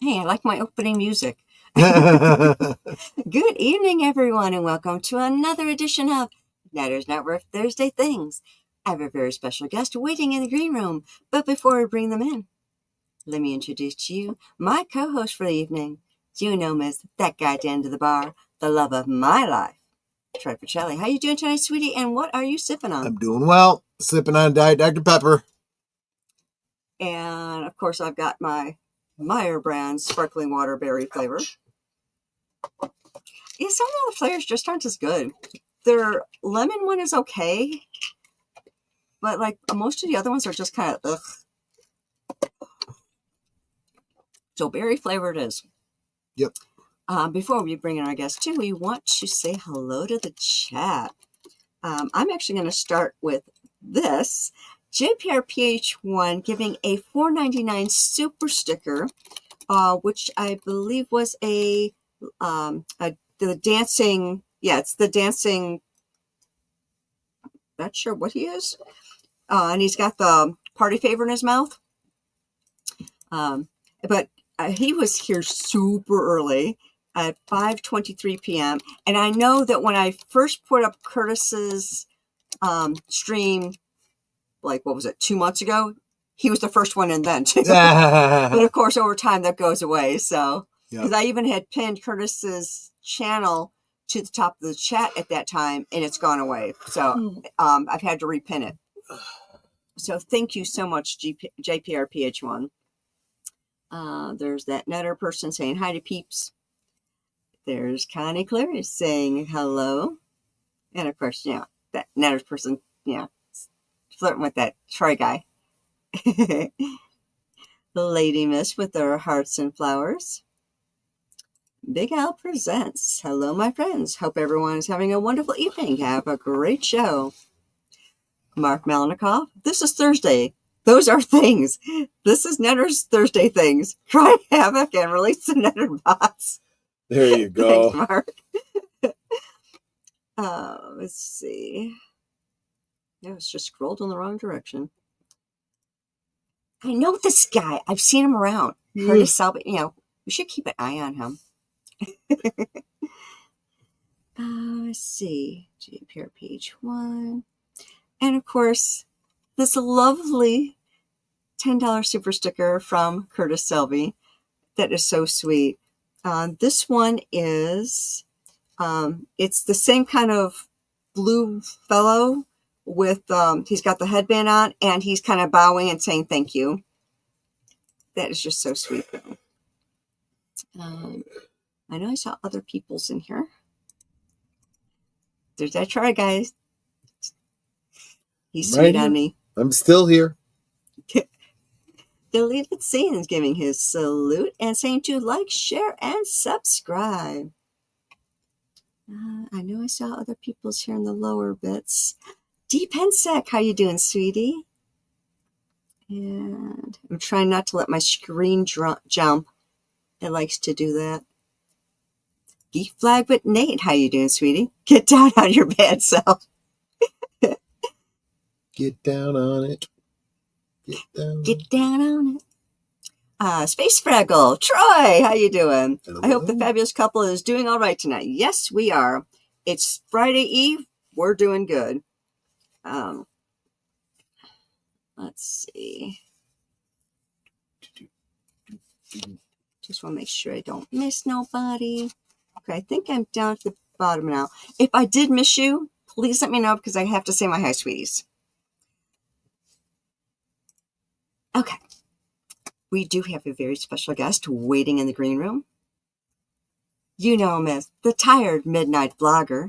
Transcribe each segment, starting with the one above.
Hey, I like my opening music. Good evening, everyone, and welcome to another edition of Netters Network Thursday Things. I have a very special guest waiting in the green room, but before we bring them in, let me introduce to you my co-host for the evening. You know, Myst, that guy at the end of the bar, the love of my life, Troy Pacelli. How you doing tonight, sweetie, and what are you sipping on? I'm doing well. Sipping on Diet Dr. Pepper. And, of course, I've got my Meyer brand sparkling water berry flavor. Yeah, some of the other flavors just aren't as good. Their lemon one is okay, but like most of the other ones are just kind of ugh. So berry flavor it is. Yep. Before we bring in our guest too, we want to say hello to the chat. I'm actually going to start with this. JPRPH1 giving a $4.99 super sticker, which I believe was the dancing. Yeah, it's the dancing. Not sure what he is. And he's got the party favor in his mouth. But he was here super early at 5:23 p.m. And I know that when I first put up Curtis's stream, like, what was it, 2 months ago? He was the first one in then, too. But, of course, over time, that goes away. So, because I even had pinned Curtis's channel to the top of the chat at that time, and it's gone away. So, I've had to repin it. So, thank you so much, JPRPH1. There's that Netter person saying hi to peeps. There's Connie Clary saying hello. And, of course, that Netter person, flirting with that Troy guy. The Lady Myst with her hearts and flowers. Big Al presents. Hello, my friends. Hope everyone is having a wonderful evening. Have a great show. Mark Melanikoff. This is Thursday. Those are things. This is Netter's Thursday things. Cry havoc and release the Netter bots. There you go. Thanks, Mark. Let's see. Yeah, it's just scrolled in the wrong direction. I know this guy. I've seen him around. Curtis Selby. We should keep an eye on him. Let's see. JPR page 1. And of course, this lovely $10 super sticker from Curtis Selby. That is so sweet. This one is, it's the same kind of blue fellow with, he's got the headband on and he's kind of bowing and saying thank you. That is just so sweet. I know I saw other people's in here. There's that Troy guy. He's sweet on me. I'm still here. Deleted Scenes giving his salute and saying to like, share, and subscribe. I know I saw other people's here in the lower bits. Deep Pensec, how you doing, sweetie? And I'm trying not to let my screen jump. It likes to do that. Geek Flag, but Nate, how you doing, sweetie? Get down on your bad self. Get down on it. Get down on it. Space Fraggle, Troy, how you doing? Hello. I hope the fabulous couple is doing all right tonight. Yes, we are. It's Friday Eve. We're doing good. Let's see. Just want to make sure I don't miss nobody. Okay, I think I'm down at the bottom now. If I did miss you, please let me know because I have to say my hi, sweeties. Okay. We do have a very special guest waiting in the green room. You know him as the tired midnight vlogger,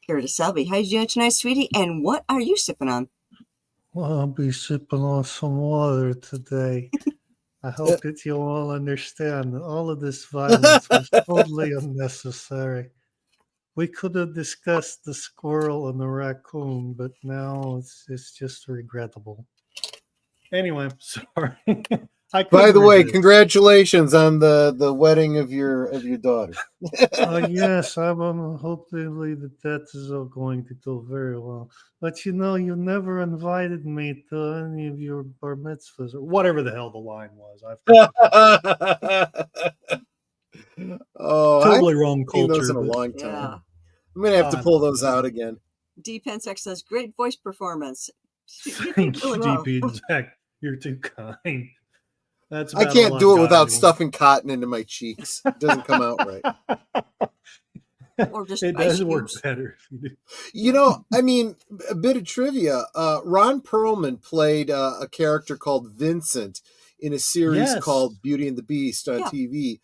Curtis Selby. How you doing tonight, sweetie? And what are you sipping on? Well, I'll be sipping on some water today. I hope that you'll all understand that all of this violence was totally unnecessary. We could have discussed the squirrel and the raccoon, but now it's just regrettable. Anyway, sorry. I By couldn't the way, resist. congratulations on the wedding of your daughter. Yes, hopefully that is all going to go very well. But you never invited me to any of your bar mitzvahs or whatever the hell the line was. I've Oh, I haven't totally wrong seen those culture, in a but long time. Yeah. I'm gonna have to I pull love those them. out again. D Pensek says, great voice performance. You did Thank really you, well. DP. In fact, you're too kind. That's I about all can't I've do it got without anymore. stuffing cotton into my cheeks. It doesn't come out right. Or just It ice does work cubes. better if you do. You know, I mean, a bit of trivia. Ron Perlman played a character called Vincent in a series Yes. called Beauty and the Beast on Yeah. TV,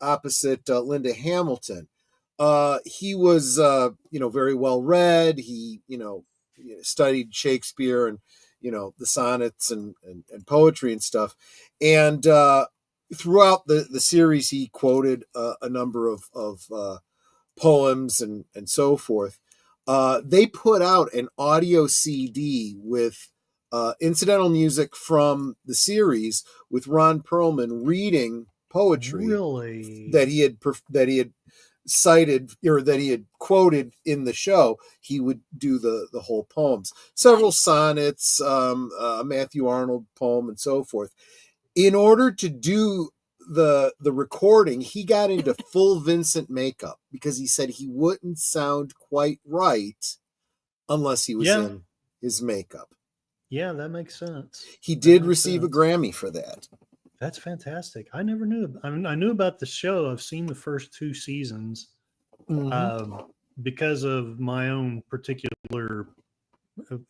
opposite Linda Hamilton. He was, very well read. He, studied Shakespeare and, the sonnets and poetry and stuff. And throughout the series, he quoted a number of poems and so forth. They put out an audio CD with incidental music from the series with Ron Perlman reading poetry Really? that he had cited or that he had quoted in the show. He would do the whole poems, several Nice. sonnets, a Matthew Arnold poem, and so forth. In order to do the recording, he got into full Vincent makeup because he said he wouldn't sound quite right unless he was Yeah. in his makeup. Yeah, that makes sense. He That did makes receive a sense. Grammy for that. That's fantastic. I never knew. I mean, I knew about the show. I've seen the first two seasons because of my own particular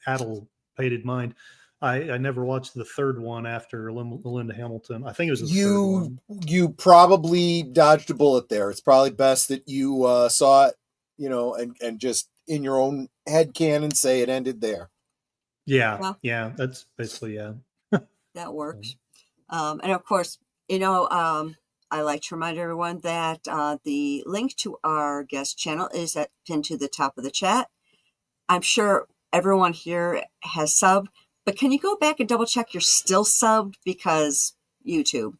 addlepated mind. I never watched the third one after Linda Hamilton. I think it was the third one. You probably dodged a bullet there. It's probably best that you saw it, and just in your own head canon say it ended there. Yeah, Well, yeah. That's basically that works. And of course, I like to remind everyone that the link to our guest channel is pinned to the top of the chat. I'm sure everyone here has subbed, but can you go back and double check you're still subbed because YouTube?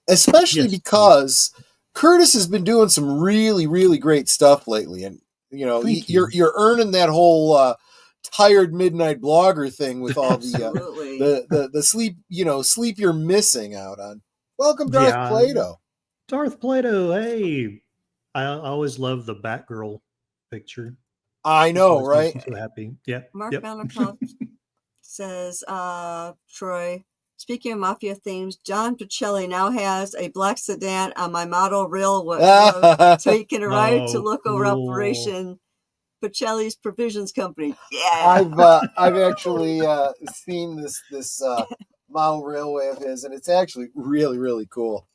Especially Yes. because Curtis has been doing some really, really great stuff lately, and Thank you. you're earning that whole tired midnight blogger thing with all Absolutely. the sleep you're missing out on. Welcome, Darth Yeah. Plato. Darth Plato. Hey, I always love the Batgirl picture. I Just know, always makes right? me so happy. Yeah. Mark Yep. Vanderpump says, Troy, speaking of mafia themes, John Pacelli now has a black sedan on my model railroad so he can ride to Oh, look over cool. Operation Pacelli's Provisions Company. Yeah. I've actually seen this model railway of his, and it's actually really, really cool.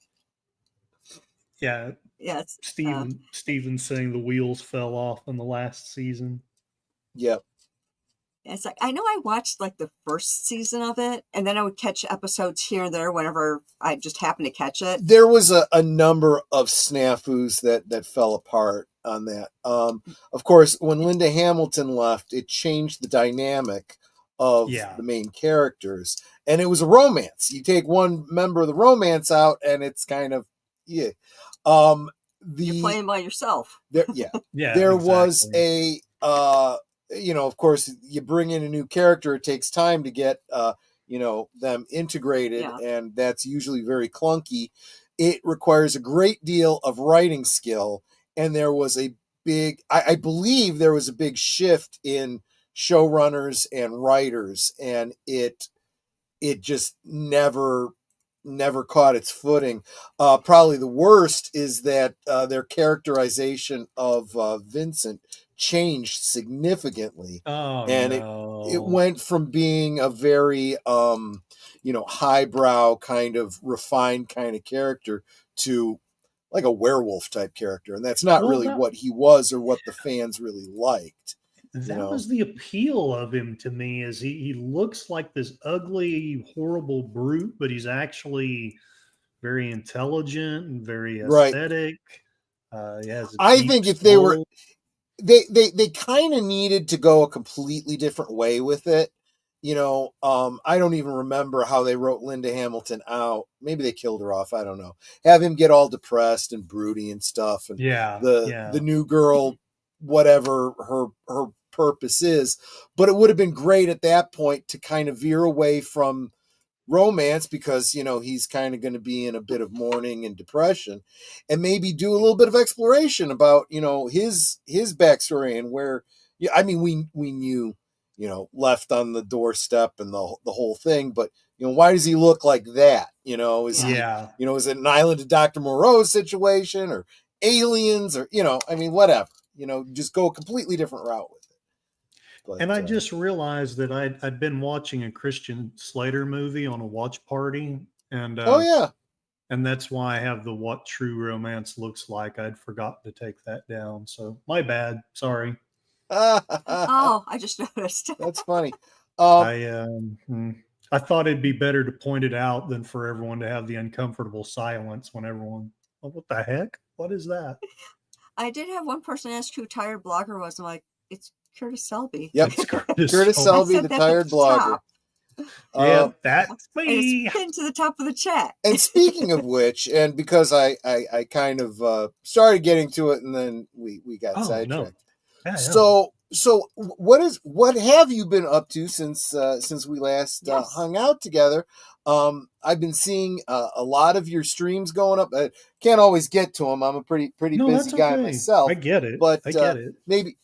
Yeah. Yes. Steven saying the wheels fell off in the last season. Yep. It's like, I know I watched like the first season of it, and then I would catch episodes here and there whenever I just happened to catch it. There was a number of snafus that fell apart on that. Of course, when Linda Hamilton left, it changed the dynamic of the main characters, and it was a romance. You take one member of the romance out, and it's kind of you're playing by yourself. There exactly. was a of course, you bring in a new character. It takes time to get them integrated, and that's usually very clunky. It requires a great deal of writing skill, and there was a big, I believe there was a big shift in showrunners and writers, and it just never caught its footing. Probably the worst is that their characterization of Vincent changed significantly. Oh, and no. it went from being a very highbrow kind of refined kind of character to like a werewolf type character, and that's not really what he was or what the fans really liked. That was the appeal of him to me, is he looks like this ugly, horrible brute, but he's actually very intelligent and very aesthetic. He has I think if they were, they kind of needed to go a completely different way with it. I don't even remember how they wrote Linda Hamilton out. Maybe they killed her off. I don't know. Have him get all depressed and broody and stuff, and Yeah, the new girl, whatever her purpose is. But it would have been great at that point to kind of veer away from romance, because he's kind of going to be in a bit of mourning and depression, and maybe do a little bit of exploration about his backstory, and where we knew left on the doorstep and the whole thing, but why does he look like that? Is he is it an Island of Dr. Moreau situation, or aliens, or whatever, just go a completely different route with it. But, and I just realized that I'd been watching a Christian Slater movie on a watch party, and oh yeah, and that's why I have the What True Romance Looks Like. I'd forgotten to take that down, so my bad. Sorry. Oh, I just noticed. That's funny. I thought it'd be better to point it out than for everyone to have the uncomfortable silence when everyone, oh, what the heck? What is that? I did have one person ask who Tired Blogger was. I'm like, it's Curtis Selby. Yep, Curtis Selby, the Tired Blogger. Yeah, that's me. It's pinned to the top of the chat. And speaking of which, and because I kind of started getting to it, and then we got sidetracked. No. Yeah, So what have you been up to since we last hung out together? I've been seeing a lot of your streams going up. I can't always get to them. I'm a pretty busy guy myself. I get it. But I get it. Maybe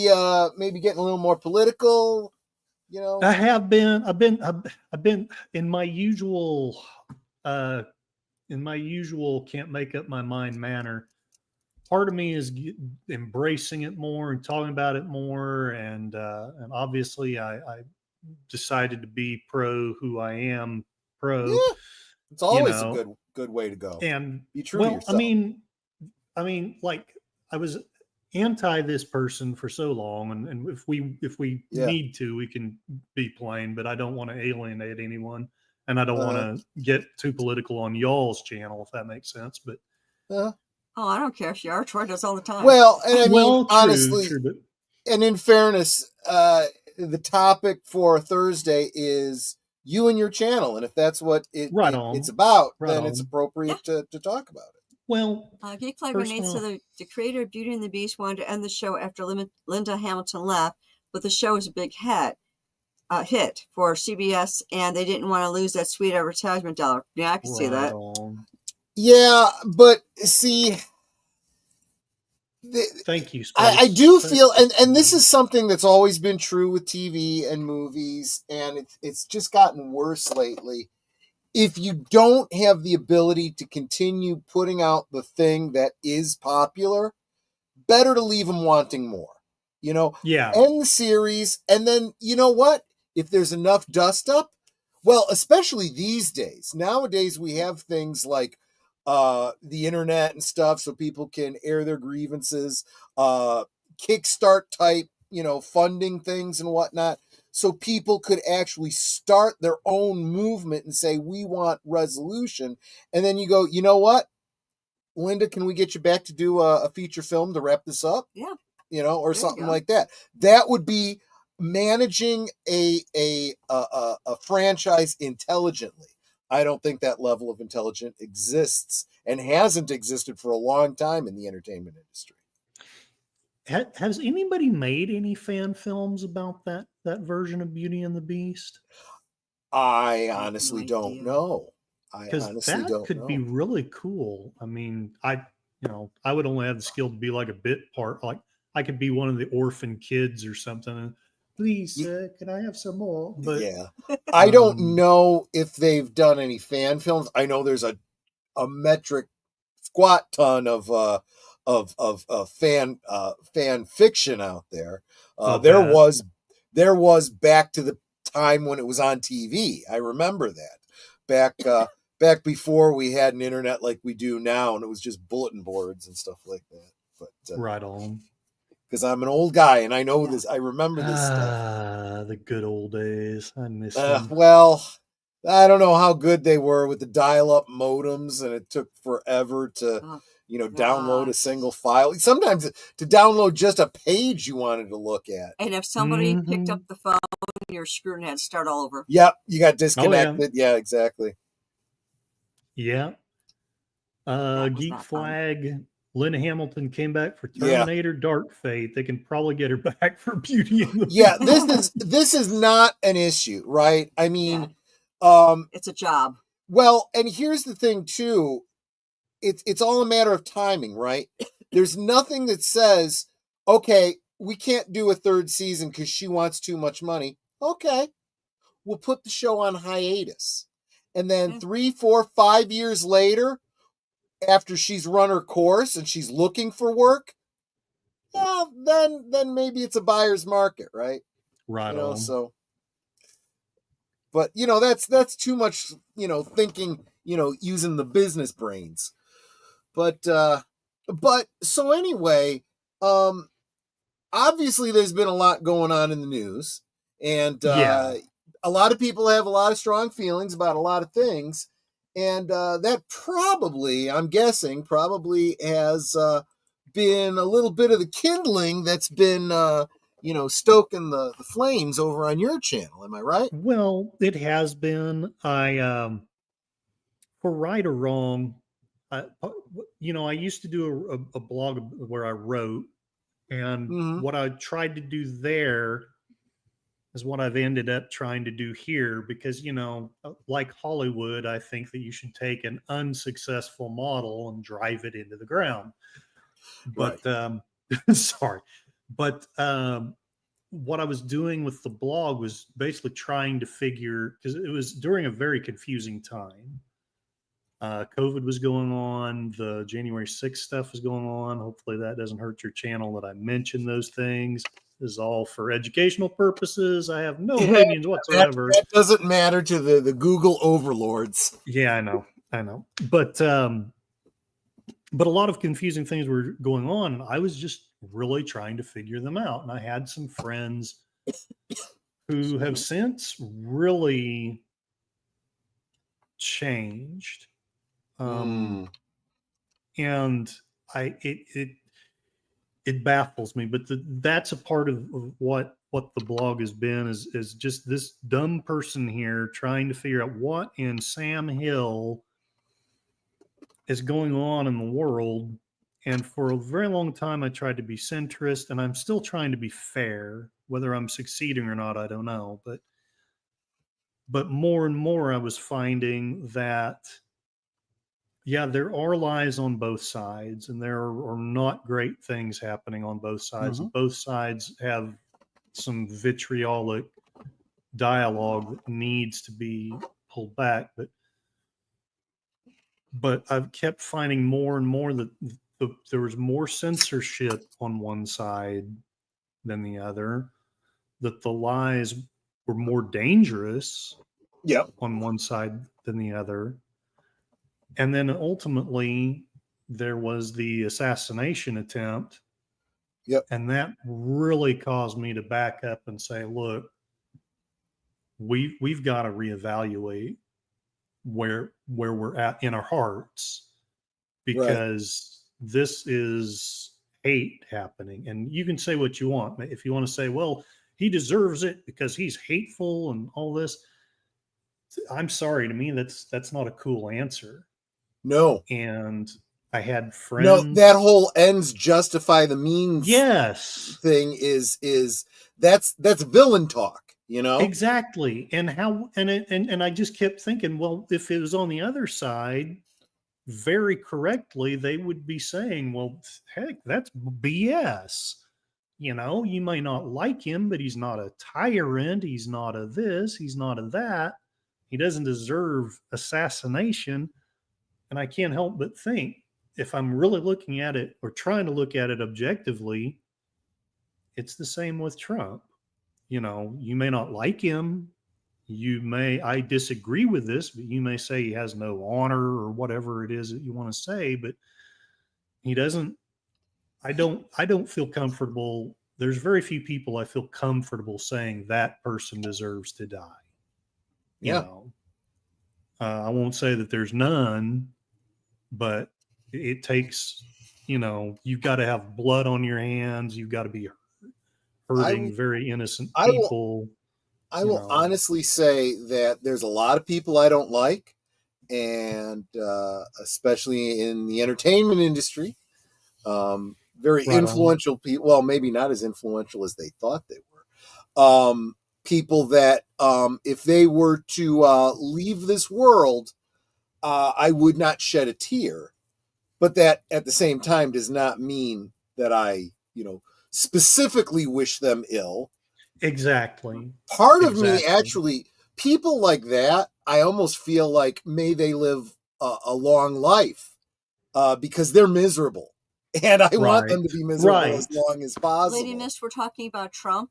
getting a little more political. I have been. I've been in my usual can't make up my mind manner. Part of me is embracing it more and talking about it more, and obviously I decided to be pro who I am pro. Yeah, it's always a good way to go. And be true to yourself. I mean, like, I was anti this person for so long, and if we need to, we can be plain, but I don't want to alienate anyone, and I don't want to get too political on y'all's channel, if that makes sense. But oh, I don't care if you are. Troy does all the time. Well, and honestly, true, but, and in fairness, the topic for Thursday is you and your channel, and if that's what it's about, then it's appropriate to talk about it. Well, Geek Flag Grenades to the creator of Beauty and the Beast wanted to end the show after Linda Hamilton left, but the show was a big hit for CBS, and they didn't want to lose that sweet advertisement dollar. Yeah, I can see that. Yeah, but see, thank you, I do feel, and this is something that's always been true with TV and movies, and it's just gotten worse lately. If you don't have the ability to continue putting out the thing that is popular, better to leave them wanting more. Yeah. End the series, and then you know what? If there's enough dust up, well, especially these days. Nowadays, we have things like the internet and stuff, so people can air their grievances, Kickstart type, funding things and whatnot. So people could actually start their own movement and say, we want resolution. And then you go, you know what? Linda, can we get you back to do a feature film to wrap this up? Yeah. Or something like that. That would be managing a franchise intelligently. I don't think that level of intelligence exists and hasn't existed for a long time in the entertainment industry. Has anybody made any fan films about that version of Beauty and the Beast? I honestly don't know. Because that could be really cool. I mean, I would only have the skill to be like a bit part. Like, I could be one of the orphan kids or something. Please, can I have some more? But yeah, I don't know if they've done any fan films. I know there's a metric squat ton of fan fiction out there. There was back to the time when it was on TV. I remember that back before we had an internet like we do now, and it was just bulletin boards and stuff like that. But right on. Because I'm an old guy and I know this. I remember this stuff. The good old days. I miss them. Well, I don't know how good they were with the dial-up modems, and it took forever to download a single file. Sometimes to download just a page you wanted to look at. And if somebody picked up the phone, you're screwed and had to start all over. Yep, you got disconnected. Yeah, exactly. Yeah. Geek Flag. Linda Hamilton came back for Terminator Dark Fate. They can probably get her back for Beauty and the Beast. Yeah, this is not an issue, right? I mean, it's a job. Well, and here's the thing too. It's all a matter of timing, right? There's nothing that says, okay, we can't do a third season because she wants too much money. Okay, we'll put the show on hiatus. And then 3, 4, 5 years later, after she's run her course and she's looking for work, then maybe it's a buyer's market, right? Right. So, but that's too much, thinking, using the business brains. But so anyway, obviously there's been a lot going on in the news, and a lot of people have a lot of strong feelings about a lot of things. And that probably, I'm guessing, has been a little bit of the kindling that's been, stoking the flames over on your channel. Am I right? Well, it has been. For right or wrong, I used to do a blog where I wrote, and what I tried to do there is what I've ended up trying to do here, because, like Hollywood, I think that you should take an unsuccessful model and drive it into the ground. But, sorry. But what I was doing with the blog was basically trying to figure, because it was during a very confusing time. COVID was going on. The January 6th stuff was going on. Hopefully that doesn't hurt your channel that I mentioned those things. This is all for educational purposes. I have no opinions whatsoever. That doesn't matter to the Google overlords. Yeah, I know. But a lot of confusing things were going on, and I was just really trying to figure them out. And I had some friends who have since really changed. And it baffles me, but that's a part of what the blog has been, is just this dumb person here trying to figure out what in Sam Hill is going on in the world. And for a very long time, I tried to be centrist, and I'm still trying to be fair. Whether I'm succeeding or not, I don't know. But more and more, I was finding that, there are lies on both sides, and there are not great things happening on both sides. Both sides have some vitriolic dialogue that needs to be pulled back. But I've kept finding more and more that there was more censorship on one side than the other, that the lies were more dangerous on one side than the other. And then ultimately there was the assassination attempt. And that really caused me to back up and say, look, we've got to reevaluate where we're at in our hearts, because this is hate happening. And you can say what you want. If you want to say, well, he deserves it because he's hateful and all this, I'm sorry, to me, that's not a cool answer. No. And I had friends. No, that whole ends justify the means thing is that's villain talk, Exactly. And and I just kept thinking, well, if it was on the other side, very correctly, they would be saying, well, heck, that's BS. You may not like him, but he's not a tyrant. He's not a this. He's not a that. He doesn't deserve assassination. And I can't help but think, if I'm really looking at it or trying to look at it objectively, it's the same with Trump. You may not like him. I disagree with this, but you may say he has no honor or whatever it is that you want to say, but he doesn't. I don't feel comfortable. There's very few people I feel comfortable saying that person deserves to die. I won't say that there's none, but it takes, you've got to have blood on your hands. You've got to be I hurting very innocent I will people. I will honestly say that there's a lot of people I don't like, and especially in the entertainment industry, very Right on. influential people. Well, maybe not as influential as they thought they were. People that, if they were to leave this world, I would not shed a tear. But that at the same time does not mean that I, specifically wish them ill. Exactly. Part of me Exactly. actually, people like that, I almost feel like may they live a long life, because they're miserable. And I want them Right. to be miserable as Right. long as Lady possible. Myst, we're talking about Trump.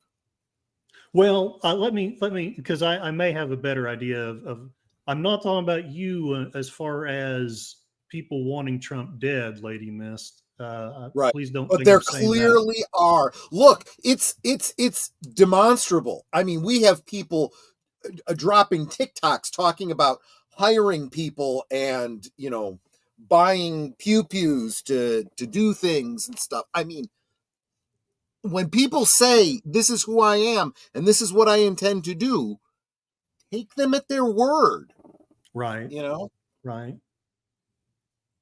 Well, let me, because I may have a better idea of I'm not talking about you as far as people wanting Trump dead, Lady Mist. Right. Please don't But think there I'm saying that. clearly are. Look, it's demonstrable. I mean, we have people dropping TikToks talking about hiring people and, buying pew-pews to do things and stuff. I mean, when people say this is who I am and this is what I intend to do, take them at their word. Right. You know? Right.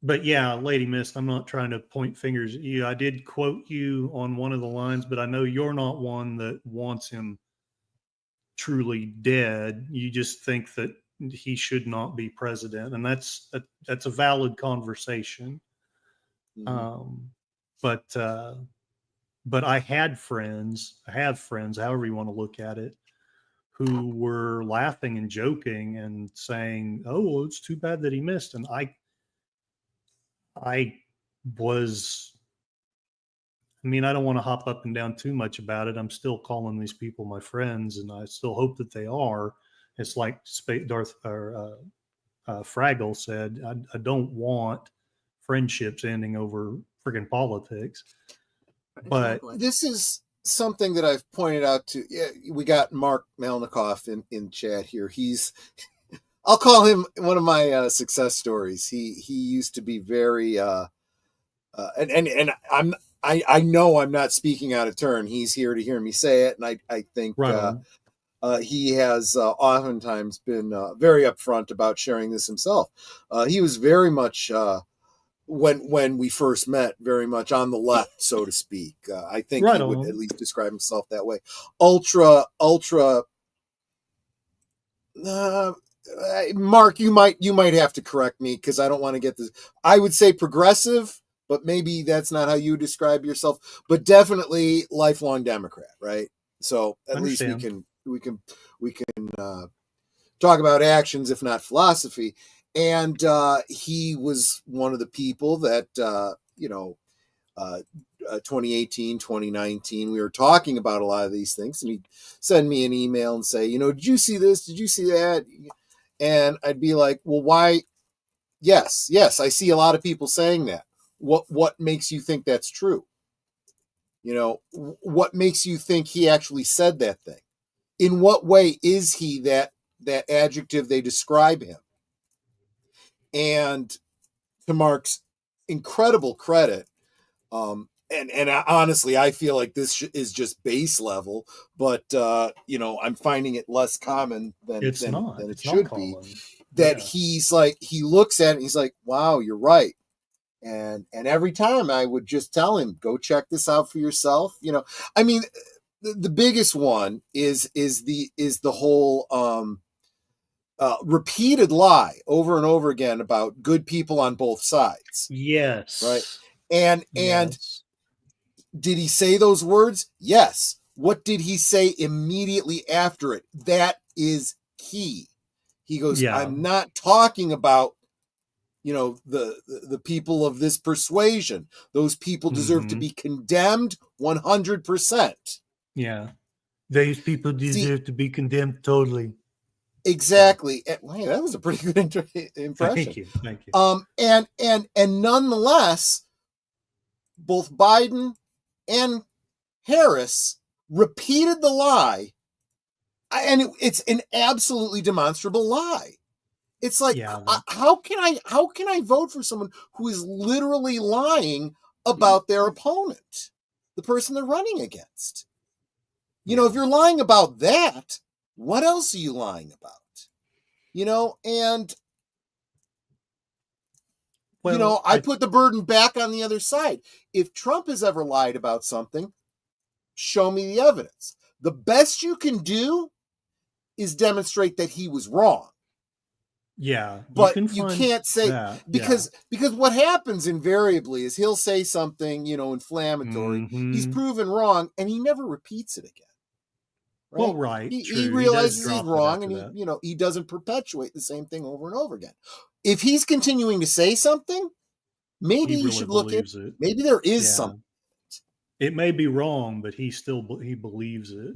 But yeah, Lady Mist, I'm not trying to point fingers at you. I did quote you on one of the lines, but I know you're not one that wants him truly dead. You just think that he should not be president, and that's a valid conversation. Mhm. But I have friends, however you want to look at it, who were laughing and joking and saying, "Oh, well, it's too bad that he missed." And I was, I mean, I don't want to hop up and down too much about it. I'm still calling these people my friends, and I still hope that they are. It's like Darth or Fraggle said, I don't want friendships ending over friggin' politics. But Exactly. This is something that I've pointed out to. Yeah, we got Mark Melnikoff in chat here. I'll call him one of my success stories. He used to be very and I know I'm not speaking out of turn. He's here to hear me say it, and I think right on. he has oftentimes been very upfront about sharing this himself. He was very much when we first met, very much on the left, so to speak. I think Right he would on. at least describe himself that way. Ultra. Uh, Mark, you might have to correct me because I don't want to get this. I would say progressive, but maybe that's not how you describe yourself. But definitely lifelong Democrat, right? So at least Understand. we can talk about actions, if not philosophy. And he was one of the people that 2018, 2019, we were talking about a lot of these things, and he'd send me an email and say, did you see this? Did you see that? And I'd be like, well, why? Yes, I see a lot of people saying that. What makes you think that's true? What makes you think he actually said that thing? In what way is he that adjective they describe him? And to Mark's incredible credit, and honestly, I feel like this is just base level, but I'm finding it less common than It's not. it It's not should be. common. That Yeah. he's like, he looks at it and he's like, wow, you're right. And every time I would just tell him, go check this out for yourself. I mean, the biggest one is the whole repeated lie over and over again about good people on both sides, right? Yes. And Yes. did he say those words? Yes. What did he say immediately after it? That is key. He goes, Yeah. I'm not talking about, the people of this persuasion. Those people deserve to be condemned 100%. Yeah. These people See, deserve to be condemned totally. exactly. Wow, that was a pretty good impression. Thank you. Thank you. And nonetheless, both Biden and Harris repeated the lie, and it's an absolutely demonstrable lie. It's like, Yeah, how can I vote for someone who is literally lying about their opponent, the person they're running against? You know, if you're lying about that, what else are you lying about? You know, and you know, I put the burden back on the other side. If Trump has ever lied about something, show me the evidence. The best you can do is demonstrate that he was wrong. Yeah, but you can't say because what happens invariably is he'll say something, you know, inflammatory. Mm-hmm. He's proven wrong, and he never repeats it again. Right? Well, right, he realizes he's wrong, and he doesn't perpetuate the same thing over and over again. If he's continuing to say something, maybe you should look at it. Maybe there is something. It may be wrong, but he believes it.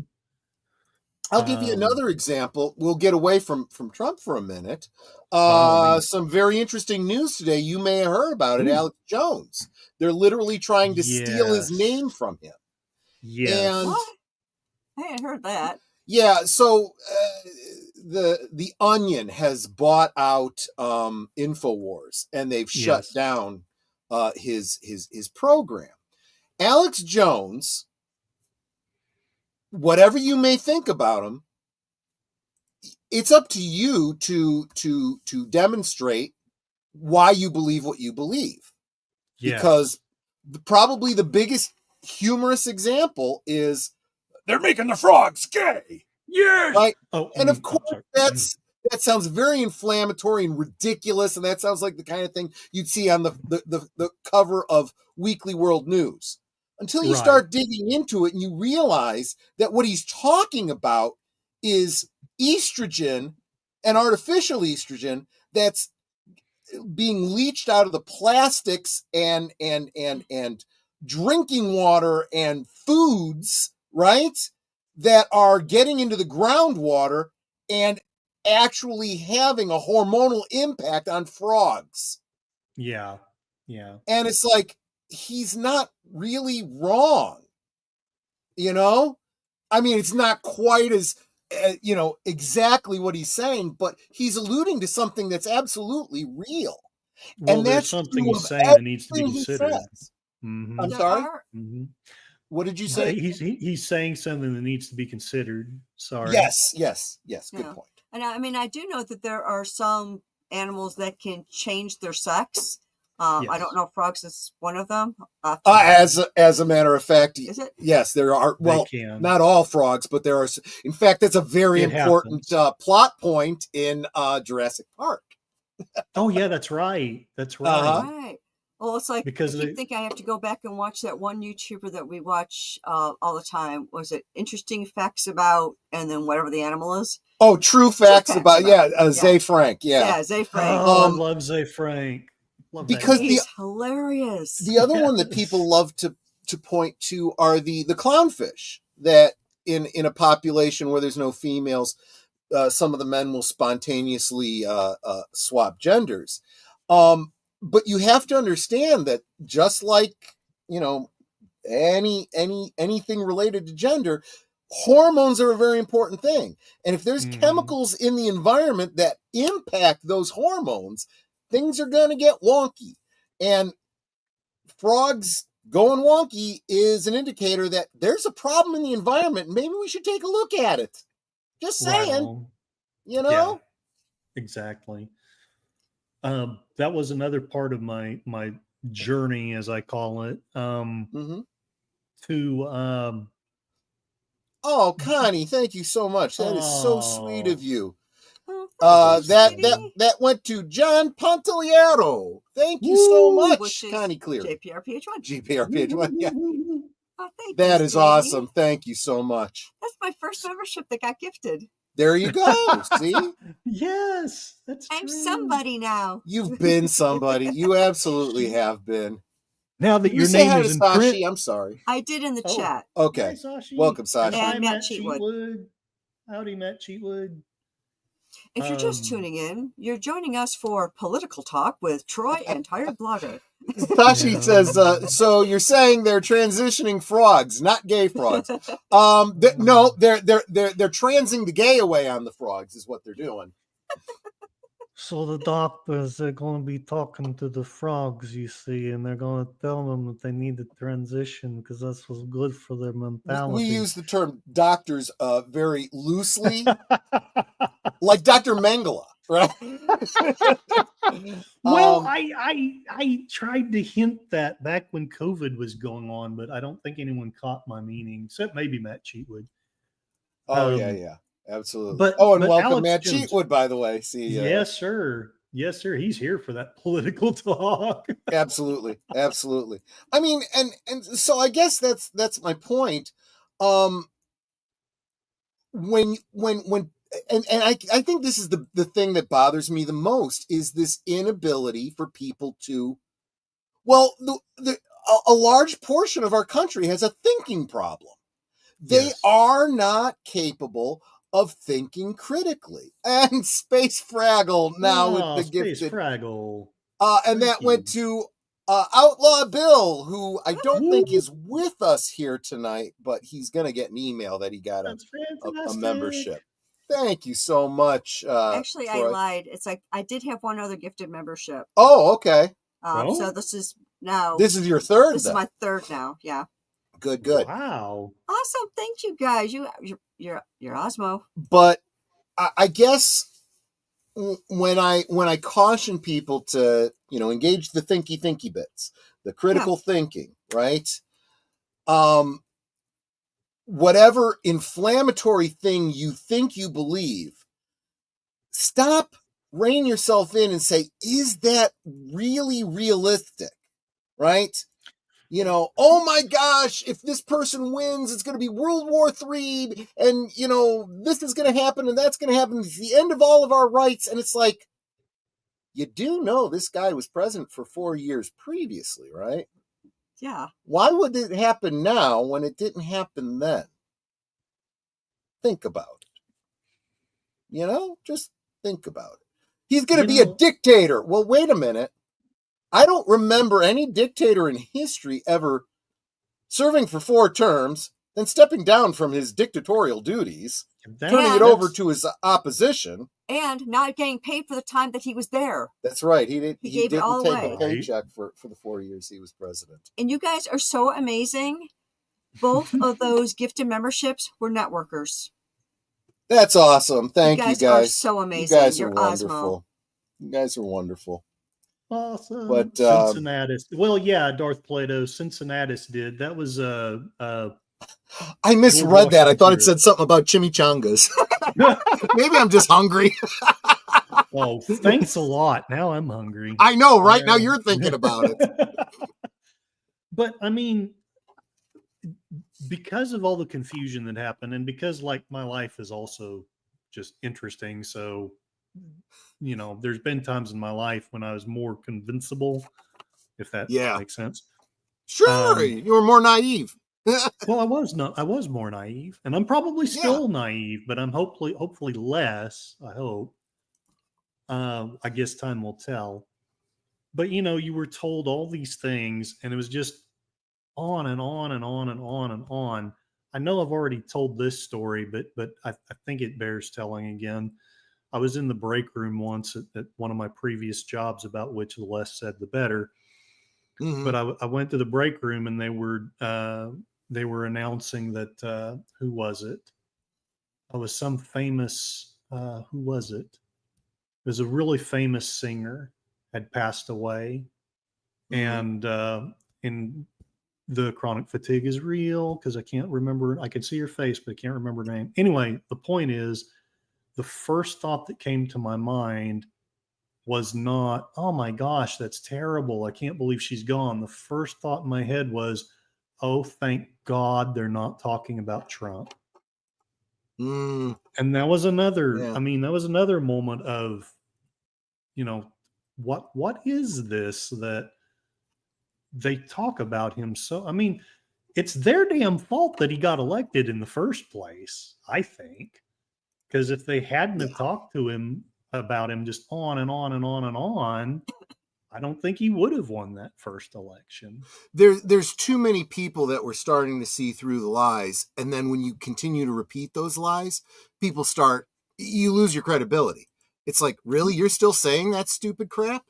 I'll give you another example. We'll get away from Trump for a minute. Some very interesting news today. You may have heard about it. Alex Jones. They're literally trying to steal his name from him. Yes. And what? I hadn't heard that. Yeah. So the Onion has bought out InfoWars, and they've shut down his program. Alex Jones, whatever you may think about him, it's up to you to demonstrate why you believe what you believe. Because probably the biggest humorous example is they're making the frogs gay. Yes. Right. And of course that sounds very inflammatory and ridiculous, and that sounds like the kind of thing you'd see on the cover of Weekly World News. Until you start digging into it and you realize that what he's talking about is estrogen and artificial estrogen that's being leached out of the plastics and drinking water and foods, right? That are getting into the groundwater and actually having a hormonal impact on frogs. Yeah. Yeah. And it's like, he's not really wrong. You know? I mean, it's not quite as, you know, exactly what he's saying, but he's alluding to something that's absolutely real. Well, and that's something he's saying that needs to be considered. Mm-hmm. I'm sorry? Mm-hmm. What did you say? He's saying something that needs to be considered. Sorry. Yes. Good point. And I mean, I do know that there are some animals that can change their sex. I don't know if frogs is one of them. As a matter of fact, is it? Yes, there are. Well, not all frogs, but there are. In fact, that's a very important plot point in Jurassic Park. Oh yeah, that's right. That's right. Right. Well, it's like because I keep thinking I have to go back and watch that one YouTuber that we watch all the time. Was it Interesting Facts About, and then whatever the animal is? Oh, True Facts About. Zay Frank. Yeah, Zay Frank. Oh, I love Zay Frank. Because he's hilarious. The other one that people love to point to are the clownfish that in a population where there's no females, some of the men will spontaneously swap genders. But you have to understand that just like, you know, anything related to gender, hormones are a very important thing. And if there's chemicals in the environment that impact those hormones, things are going to get wonky. And frogs going wonky is an indicator that there's a problem in the environment. Maybe we should take a look at it. Just saying, you know? Yeah, exactly. That was another part of my journey, as I call it, to oh, Connie, thank you so much. That is so sweet of you. That went to John Pantoliero. Thank you so much, Connie Clear. GPRPH1. Yeah. Oh, that is awesome. Thank you so much. That's my first membership that got gifted. There you go. See? Yes, that's true. I'm somebody now. You've been somebody. You absolutely have been. Now that your name is in print. I'm sorry. I did in the chat. Okay. Hi, welcome, Sashi. And Matt Cheatwood. Howdy, Matt Cheatwood. If you're just tuning in, you're joining us for Political Talk with Troy and Tired Blogger. Sashi says, so you're saying they're transitioning frogs, not gay frogs. No, they're transing the gay away on the frogs is what they're doing. So the doctors, they're going to be talking to the frogs, you see, and they're going to tell them that they need to transition because that's what's good for their We mentality. use the term doctors very loosely, like Dr. Mengele, right? Well, I tried to hint that back when COVID was going on, but I don't think anyone caught my meaning, except maybe Matt Cheatwood. Oh yeah, absolutely. But Oh, and but welcome Alex Matt Jones, Cheatwood, by the way. See, yes sir, yes sir, he's here for that political talk. absolutely. I mean, and so I guess that's my point. When and I think this is the thing that bothers me the most is this inability for people to, well, a large portion of our country has a thinking problem. They Yes. are not capable of thinking critically. And Space Fraggle now with the Space gifted. Fraggle. And that went to Outlaw Bill, who I don't think is with us here tonight, but he's going to get an email that he got a membership. Thank you so much. Actually, Troy. I lied. It's like I did have one other gifted membership. Oh, okay. So this is now. This is your third. This is my third now. Yeah. Good. Wow. Awesome. Thank you guys. You're Osmo. But I guess when I caution people to, engage the thinky bits, the critical thinking, right? Whatever inflammatory thing you think you believe, stop, rein yourself in and say, is that really realistic? Right? Oh my gosh, if this person wins, it's going to be World War III, and, this is going to happen, and that's going to happen. It's the end of all of our rights. And it's like, you do know this guy was president for 4 years previously, right? Yeah. Why would it happen now when it didn't happen then? Think about it. Just think about it. He's going to be a dictator. Well, wait a minute. I don't remember any dictator in history ever serving for 4 terms, then stepping down from his dictatorial duties, turning it over to his opposition, and not getting paid for the time that he was there. That's right. He didn't take away. a paycheck for the 4 years he was president. And you guys are so amazing. Both of those gifted memberships were networkers. That's awesome. Thank you guys. You guys are so amazing. You guys You're are wonderful. Osmo. You guys are wonderful. Awesome. But Cincinnatus. Well, yeah, Darth Plato. Cincinnatus did. That was I misread that. I thought it said something about chimichangas. Maybe I'm just hungry. Oh, thanks a lot. Now I'm hungry. I know, right? Now you're thinking about it. But I mean, because of all the confusion that happened, and because my life is also just interesting, so there's been times in my life when I was more convincible, if that makes sense. Sure, you were more naive. Well, I was more naive, and I'm probably still naive, but I'm hopefully less. I hope. I guess time will tell. But you were told all these things, and it was just on and on and on and on and on. I know I've already told this story, but I think it bears telling again. I was in the break room once at one of my previous jobs, about which the less said, the better. Mm-hmm. But I went to the break room, and they were announcing that who was it? It was some famous. Who was it? It was a really famous singer had passed away, mm-hmm. and in the chronic fatigue is real because I can't remember. I can see her face, but I can't remember her name. Anyway, the point is, the first thought that came to my mind was not, oh my gosh, that's terrible. I can't believe she's gone. The first thought in my head was, oh, thank God they're not talking about Trump. And that was another, that was another moment of, what is this that they talk about him? So, it's their damn fault that he got elected in the first place, I think. Because if they hadn't have talked to him about him just on and on and on and on, I don't think he would have won that first election. There's too many people that were starting to see through the lies. And then when you continue to repeat those lies, you lose your credibility. it's like, really, you're still saying that stupid crap?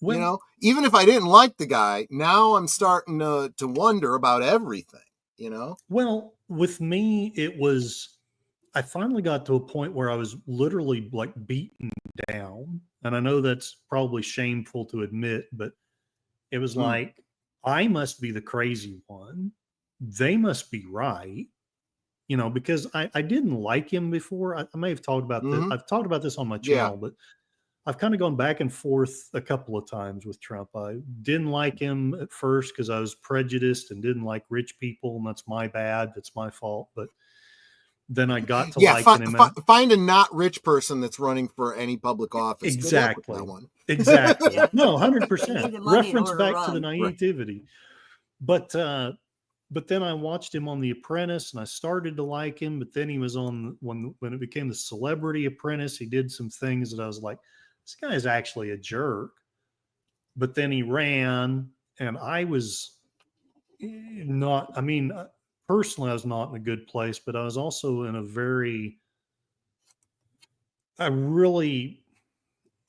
Well, You know, even if I didn't like the guy, now I'm starting to wonder about everything, you know? well, with me, I finally got to a point where I was literally like beaten down. And I know that's probably shameful to admit, but it was like, I must be the crazy one. They must be right. Because I didn't like him before. I may have talked about this. I've talked about this on my channel, but I've kind of gone back and forth a couple of times with Trump. I didn't like him at first because I was prejudiced and didn't like rich people, and that's my bad. That's my fault. But then I got to liking him. Find a not rich person that's running for any public office. Exactly. That one. Exactly. No, 100%. Reference back to the naivety. Right. But then I watched him on The Apprentice, and I started to like him. But then he was on when it became the Celebrity Apprentice. He did some things that I was like, this guy is actually a jerk. But then he ran, and I was not. I mean, personally, I was not in a good place, but I was also in a very. I really,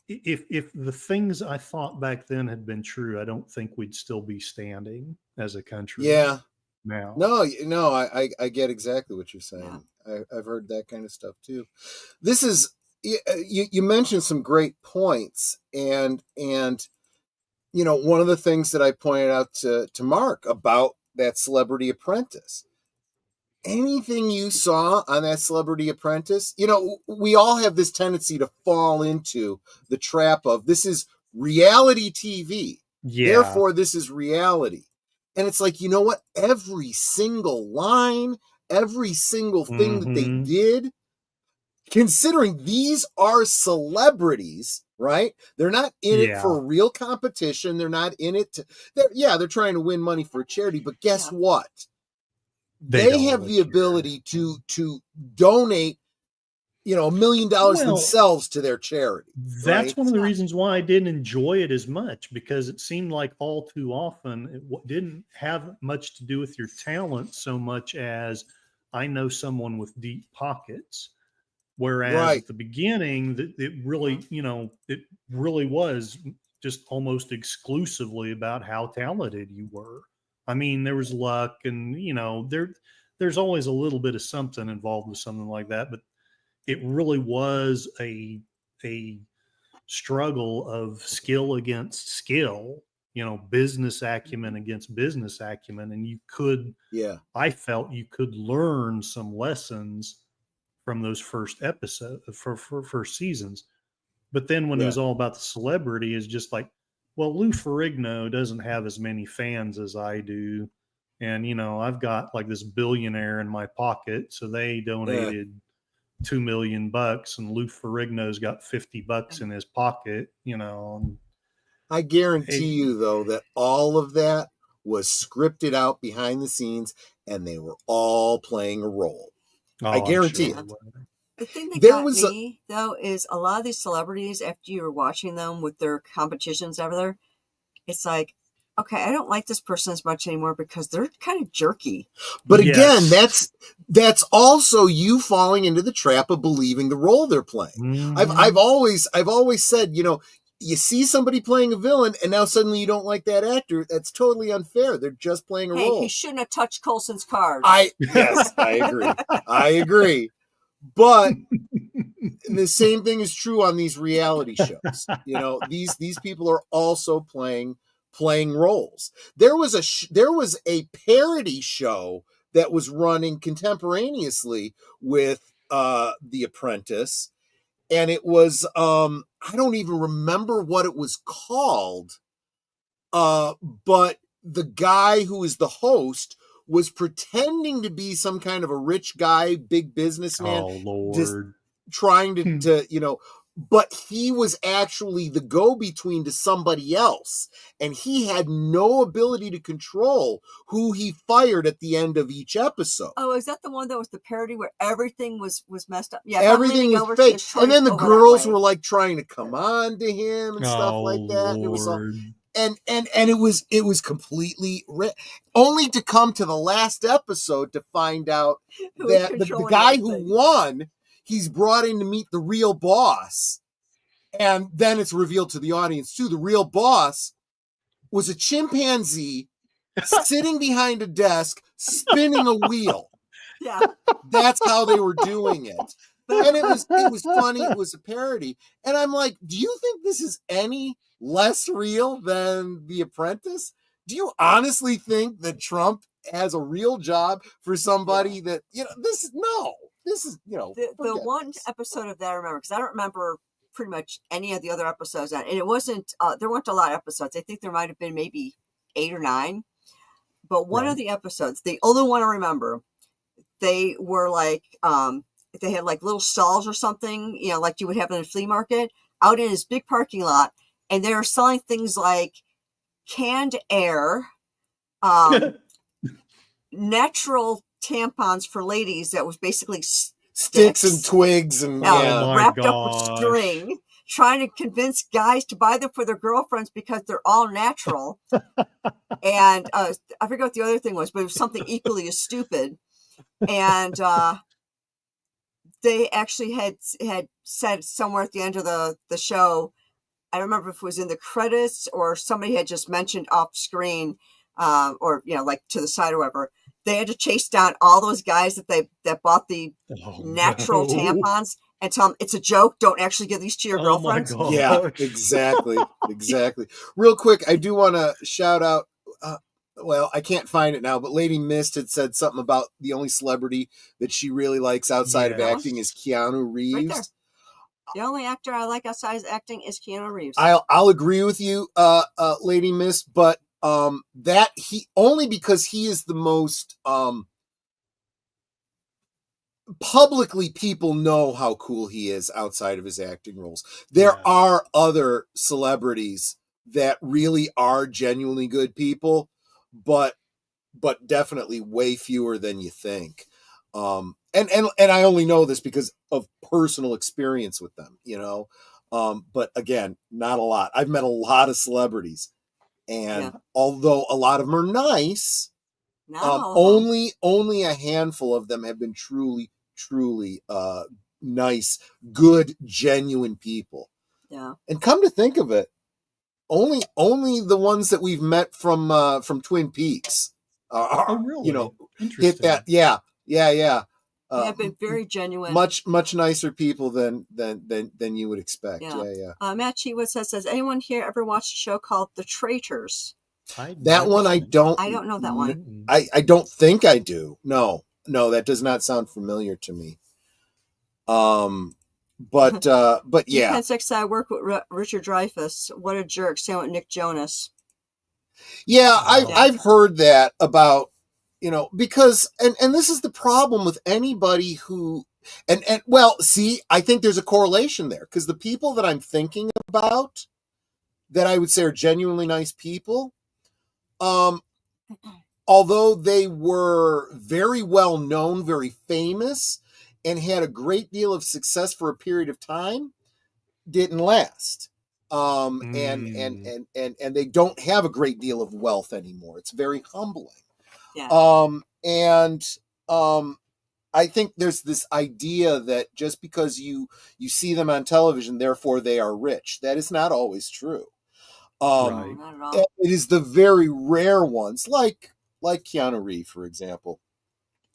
if the things I thought back then had been true, I don't think we'd still be standing as a country. Yeah. Now. No, I get exactly what you're saying. Yeah. I've heard that kind of stuff too. This is you mentioned some great points, and one of the things that I pointed out to Mark about that Celebrity Apprentice. Anything you saw on that Celebrity Apprentice, we all have this tendency to fall into the trap of this is reality TV. Yeah. Therefore, this is reality. And it's like, you know what? Every single line, every single thing that they did, considering these are celebrities, right? They're not in it for a real competition. They're not in it they're trying to win money for a charity. But guess what? They have the ability to donate, $1 million themselves to their charity. That's one of the reasons why I didn't enjoy it as much, because it seemed like all too often it didn't have much to do with your talent so much as I know someone with deep pockets. Whereas at the beginning, it really was just almost exclusively about how talented you were. I mean, there was luck, and there's always a little bit of something involved with something like that, but it really was a struggle of skill against skill, business acumen against business acumen, and I felt you could learn some lessons from those first episodes for first seasons. But then when it was all about the celebrity, is just like, well, Lou Ferrigno doesn't have as many fans as I do. And, I've got like this billionaire in my pocket. So they donated $2 million, and Lou Ferrigno's got $50 in his pocket, I guarantee you, though, that all of that was scripted out behind the scenes, and they were all playing a role. I guarantee it. The thing that got me, though, is a lot of these celebrities, after you were watching them with their competitions over there, it's like, okay, I don't like this person as much anymore because they're kind of jerky. But again, that's also you falling into the trap of believing the role they're playing. I've always said, you see somebody playing a villain, and now suddenly you don't like that actor. That's totally unfair. They're just playing a role. He shouldn't have touched Coulson's card. Yes, I agree. But the same thing is true on these reality shows. These people are also playing roles. There was a parody show that was running contemporaneously with The Apprentice, and it was I don't even remember what it was called, but the guy who is the host was pretending to be some kind of a rich guy, big businessman. Oh, Lord. Just trying to but he was actually the go-between to somebody else, and he had no ability to control who he fired at the end of each episode. Oh, is that the one that was the parody where everything was messed up? Yeah, everything was fake. And then the girls were like trying to come on to him and stuff like that. Lord. It was all, and it was completely only to come to the last episode to find out that the guy who won, he's brought in to meet the real boss, And then it's revealed to the audience too. The real boss was a chimpanzee sitting behind a desk, spinning a wheel. Yeah. That's how they were doing it. And it was funny. It was a parody. And I'm like, do you think this is any less real than The Apprentice? Do you honestly think that Trump has a real job for somebody that, this is, the one episode of that I remember, because I don't remember pretty much any of the other episodes. And it wasn't, there weren't a lot of episodes. I think there might have been maybe 8 or 9. But one of the episodes, the only one I remember, they were like, they had like little stalls or something, like you would have in a flea market out in this big parking lot. And they were selling things like canned air, natural tampons for ladies that was basically sticks and twigs and wrapped up with string, trying to convince guys to buy them for their girlfriends because they're all natural. And I forget what the other thing was, but it was something equally as stupid. And they actually had said somewhere at the end of the show, I don't remember if it was in the credits or somebody had just mentioned off screen, or like to the side or whatever, they had to chase down all those guys that bought the natural tampons and tell them it's a joke. Don't actually give these to your girlfriends. Yeah, exactly. Real quick, I do want to shout out, well, I can't find it now, but Lady Myst had said something about the only celebrity that she really likes outside of acting is Keanu Reeves. Right, the only actor I like outside of acting is Keanu Reeves. I'll agree with you, Lady Myst, but that he only because he is the most publicly people know how cool he is outside of his acting roles. There are other celebrities that really are genuinely good people, but definitely way fewer than you think. And I only know this because of personal experience with them, but again, not a lot. I've met a lot of celebrities, and although a lot of them are nice, only a handful of them have been truly nice, good, genuine people. Yeah. And come to think of it, only the ones that we've met from Twin Peaks really? hit that. Yeah. They have been very genuine. Much nicer people than you would expect. Yeah. Matt Cheatwood says anyone here ever watched a show called The Traitors? That one I don't know that one. I don't think I do. No, that does not sound familiar to me. But yeah. I work with Richard Dreyfuss. What a jerk. Same with Nick Jonas. Yeah, I've heard that about, because and this is the problem with anybody who and well, see, I think there's a correlation there, because the people that I'm thinking about that I would say are genuinely nice people, although they were very well known, very famous, and had a great deal of success for a period of time, didn't last. And they don't have a great deal of wealth anymore. It's very humbling. I think there's this idea that just because you see them on television, therefore they are rich. That is not always true. Not at all. It is the very rare ones, like Keanu Reeves, for example,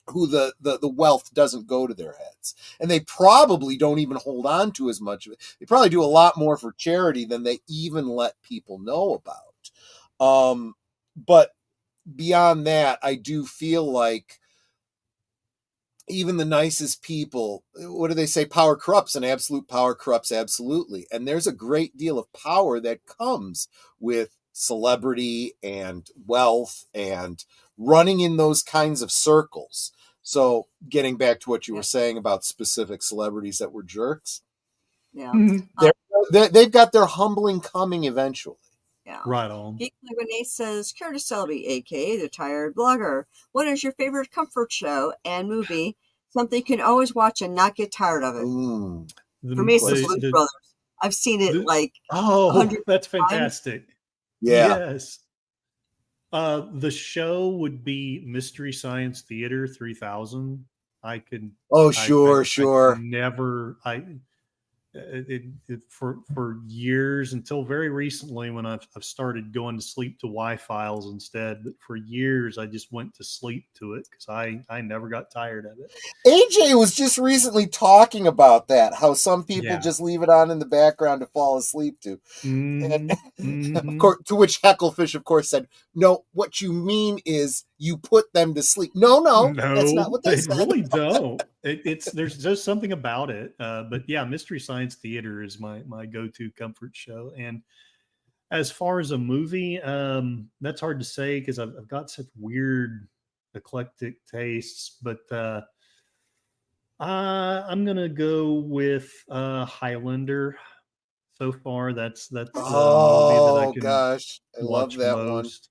who the wealth doesn't go to their heads, and they probably don't even hold on to as much of it. They probably do a lot more for charity than they even let people know about. But beyond that, I do feel like even the nicest people, what do they say? Power corrupts, and absolute power corrupts absolutely. And there's a great deal of power that comes with celebrity and wealth and running in those kinds of circles. So getting back to what you were saying about specific celebrities that were jerks. Yeah. They've got their humbling coming eventually. Yeah. Right on. Geek Nate says, Curtis Selby, aka the Tired Blogger, what is your favorite comfort show and movie? Something you can always watch and not get tired of it. For me, it's the Blues Brothers. I've seen it that's fantastic. Yeah. Yes. The show would be Mystery Science Theater 3000. Sure. for years until very recently when I've started going to sleep to Y-Files instead. But for years, I just went to sleep to it because I never got tired of it. AJ was just recently talking about that, how some people Yeah. just leave it on in the background to fall asleep to. Mm-hmm. Of course, to which Hecklefish, of course, said, "No, what you mean is you put them to sleep." No, that's not what they said. Really don't. There's just something about it. But yeah, Mystery Science Theater is my go-to comfort show. And as far as a movie, that's hard to say because I've got such weird, eclectic tastes. But I'm gonna go with Highlander. So far, that's a movie that I can gosh, I love watch that most.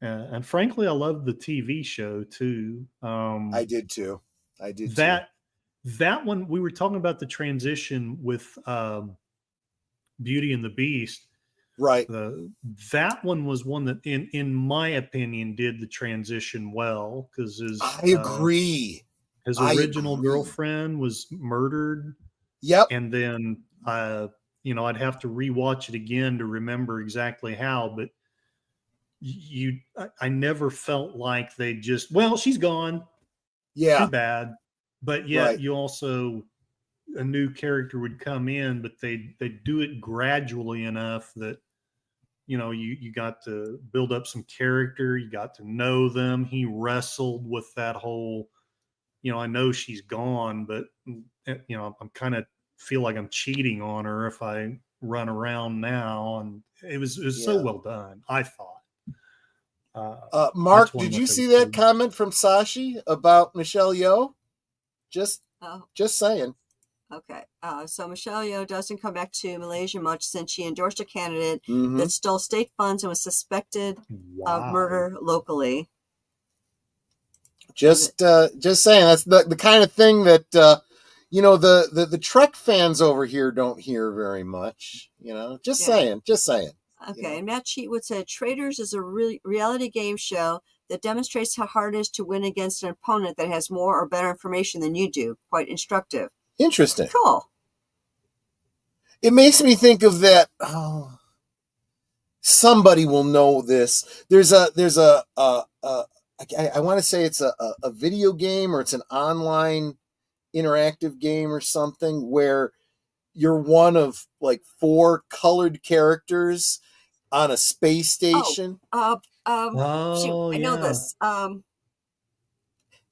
And frankly, I love the TV show too. I did too. That one, we were talking about the transition with Beauty and the Beast. Right. That one was one that, in my opinion, did the transition well because I agree. His original girlfriend was murdered. Yep. And then I'd have to rewatch it again to remember exactly how, but I never felt like they just, well, she's gone. Yeah. Too bad. But yet you also, a new character would come in, but they do it gradually enough that, you got to build up some character. You got to know them. He wrestled with that whole, I know she's gone, but, I'm kind of feel like I'm cheating on her if I run around now. And it was so well done, I thought. Mark, did you see that comment from Sashi about Michelle Yeoh? Just saying. Okay. So Michelle Yeoh doesn't come back to Malaysia much since she endorsed a candidate that stole state funds and was suspected of murder locally. Just saying, that's the kind of thing that the Trek fans over here don't hear very much. Just saying. Okay, and Matt Cheatwood said, Traitors is a reality game show that demonstrates how hard it is to win against an opponent that has more or better information than you do. Quite instructive. Interesting. Cool. It makes me think of that. Oh, somebody will know this. There's a I want to say it's a video game or it's an online interactive game or something where you're one of like 4 colored characters on a space station. I know this.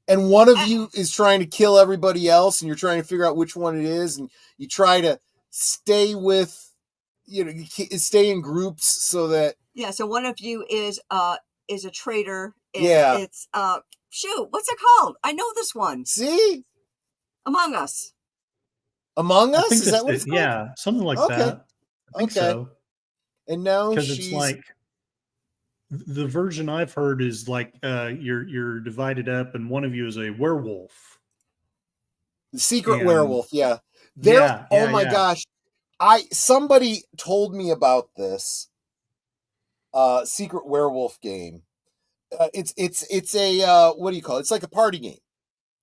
And one of you is trying to kill everybody else, and you're trying to figure out which one it is, and you try to stay with, stay in groups so that. Yeah. So one of you is a traitor. It's what's it called? I know this one. See, Among Us. Among Us? Is that what it's called? Yeah, something like that. I think so. And now because it's like the version I've heard is like you're divided up, and one of you is a werewolf. The secret werewolf, yeah. Oh my gosh. Somebody told me about this secret werewolf game. It's a what do you call it? It's like a party game.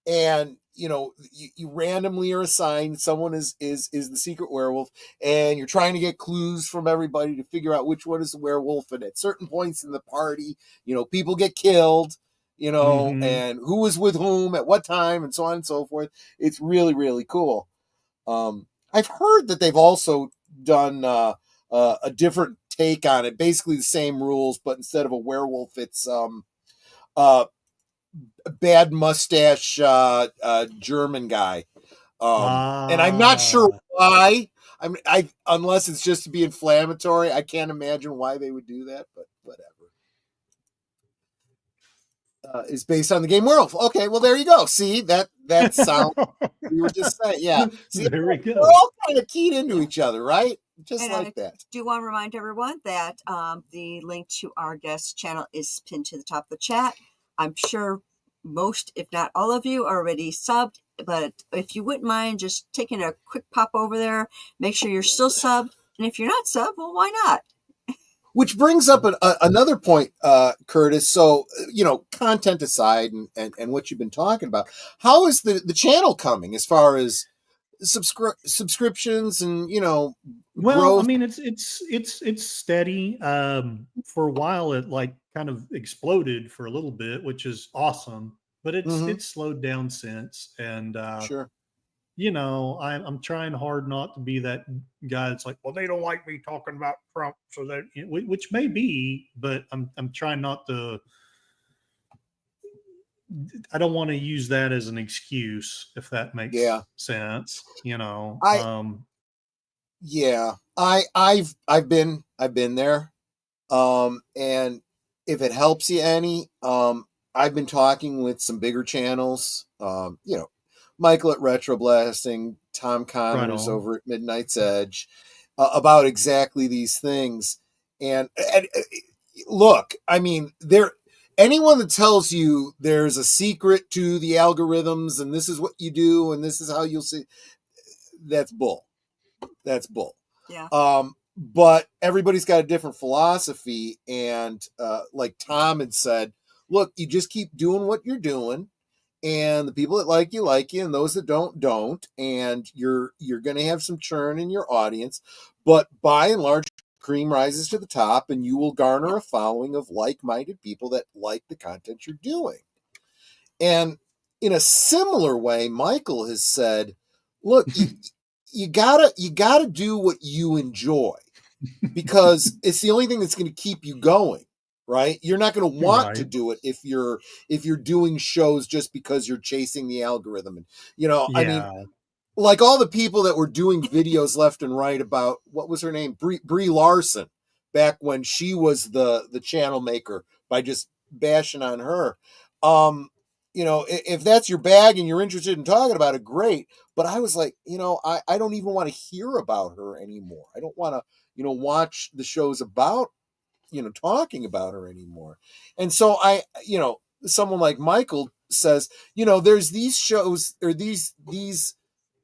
And you randomly are assigned someone is the secret werewolf, and you're trying to get clues from everybody to figure out which one is the werewolf. And at certain points in the party, people get killed, and who was with whom at what time, and so on and so forth. It's really, really cool. I've heard that they've also done a different take on it, basically the same rules, but instead of a werewolf, it's bad mustache German guy, and I'm not sure why. Unless it's just to be inflammatory. I can't imagine why they would do that, but whatever. Is based on the game Werewolf. Okay, well there you go. See that sound we were just saying. Yeah, see, there we go. We're all kind of keyed into each other, right? Just like that. I do want to remind everyone that the link to our guest channel is pinned to the top of the chat. I'm sure most, if not all of you, are already subbed, but if you wouldn't mind just taking a quick pop over there, make sure you're still subbed. And if you're not subbed, well, why not? Which brings up another point, Curtis. So, content aside and what you've been talking about, how is the channel coming as far as subscriptions and Well, growth? I mean, it's steady. For a while, it like kind of exploded for a little bit, which is awesome. But it's slowed down since, and Sure. I'm trying hard not to be that guy that's like, well, they don't like me talking about Trump, so that which may be, but I'm trying not to. I don't want to use that as an excuse, if that makes sense. I've been there. And if it helps you any, I've been talking with some bigger channels, Michael at Retro Blasting, Tom Connors over at Midnight's Edge, about exactly these things. And look, I mean, anyone that tells you there's a secret to the algorithms and this is what you do and this is how you'll see, that's bull. That's bull. Yeah. But everybody's got a different philosophy. And like Tom had said, look, you just keep doing what you're doing. And the people that like you, and those that don't. And you're going to have some churn in your audience. But by and large, cream rises to the top, and you will garner a following of like-minded people that like the content you're doing. And in a similar way, Michael has said, look, you gotta do what you enjoy, because it's the only thing that's going to keep you going, right? You're not going to want to do it if you're doing shows just because you're chasing the algorithm. And I mean, like all the people that were doing videos left and right about, what was her name, Brie Larson, back when she was the channel maker, by just bashing on her. If that's your bag and you're interested in talking about it, great. But I was like, I don't even want to hear about her anymore. I don't want to, watch the shows about, talking about her anymore. And so someone like Michael says, there's these shows or these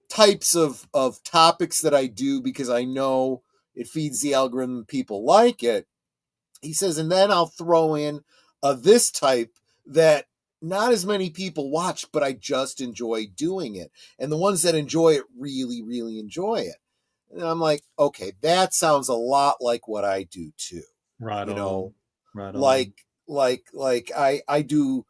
types of topics that I do because I know it feeds the algorithm, people like it. He says, and then I'll throw in this type that not as many people watch, but I just enjoy doing it. And the ones that enjoy it really, really enjoy it. And I'm like, okay, that sounds a lot like what I do too. Right. Like I do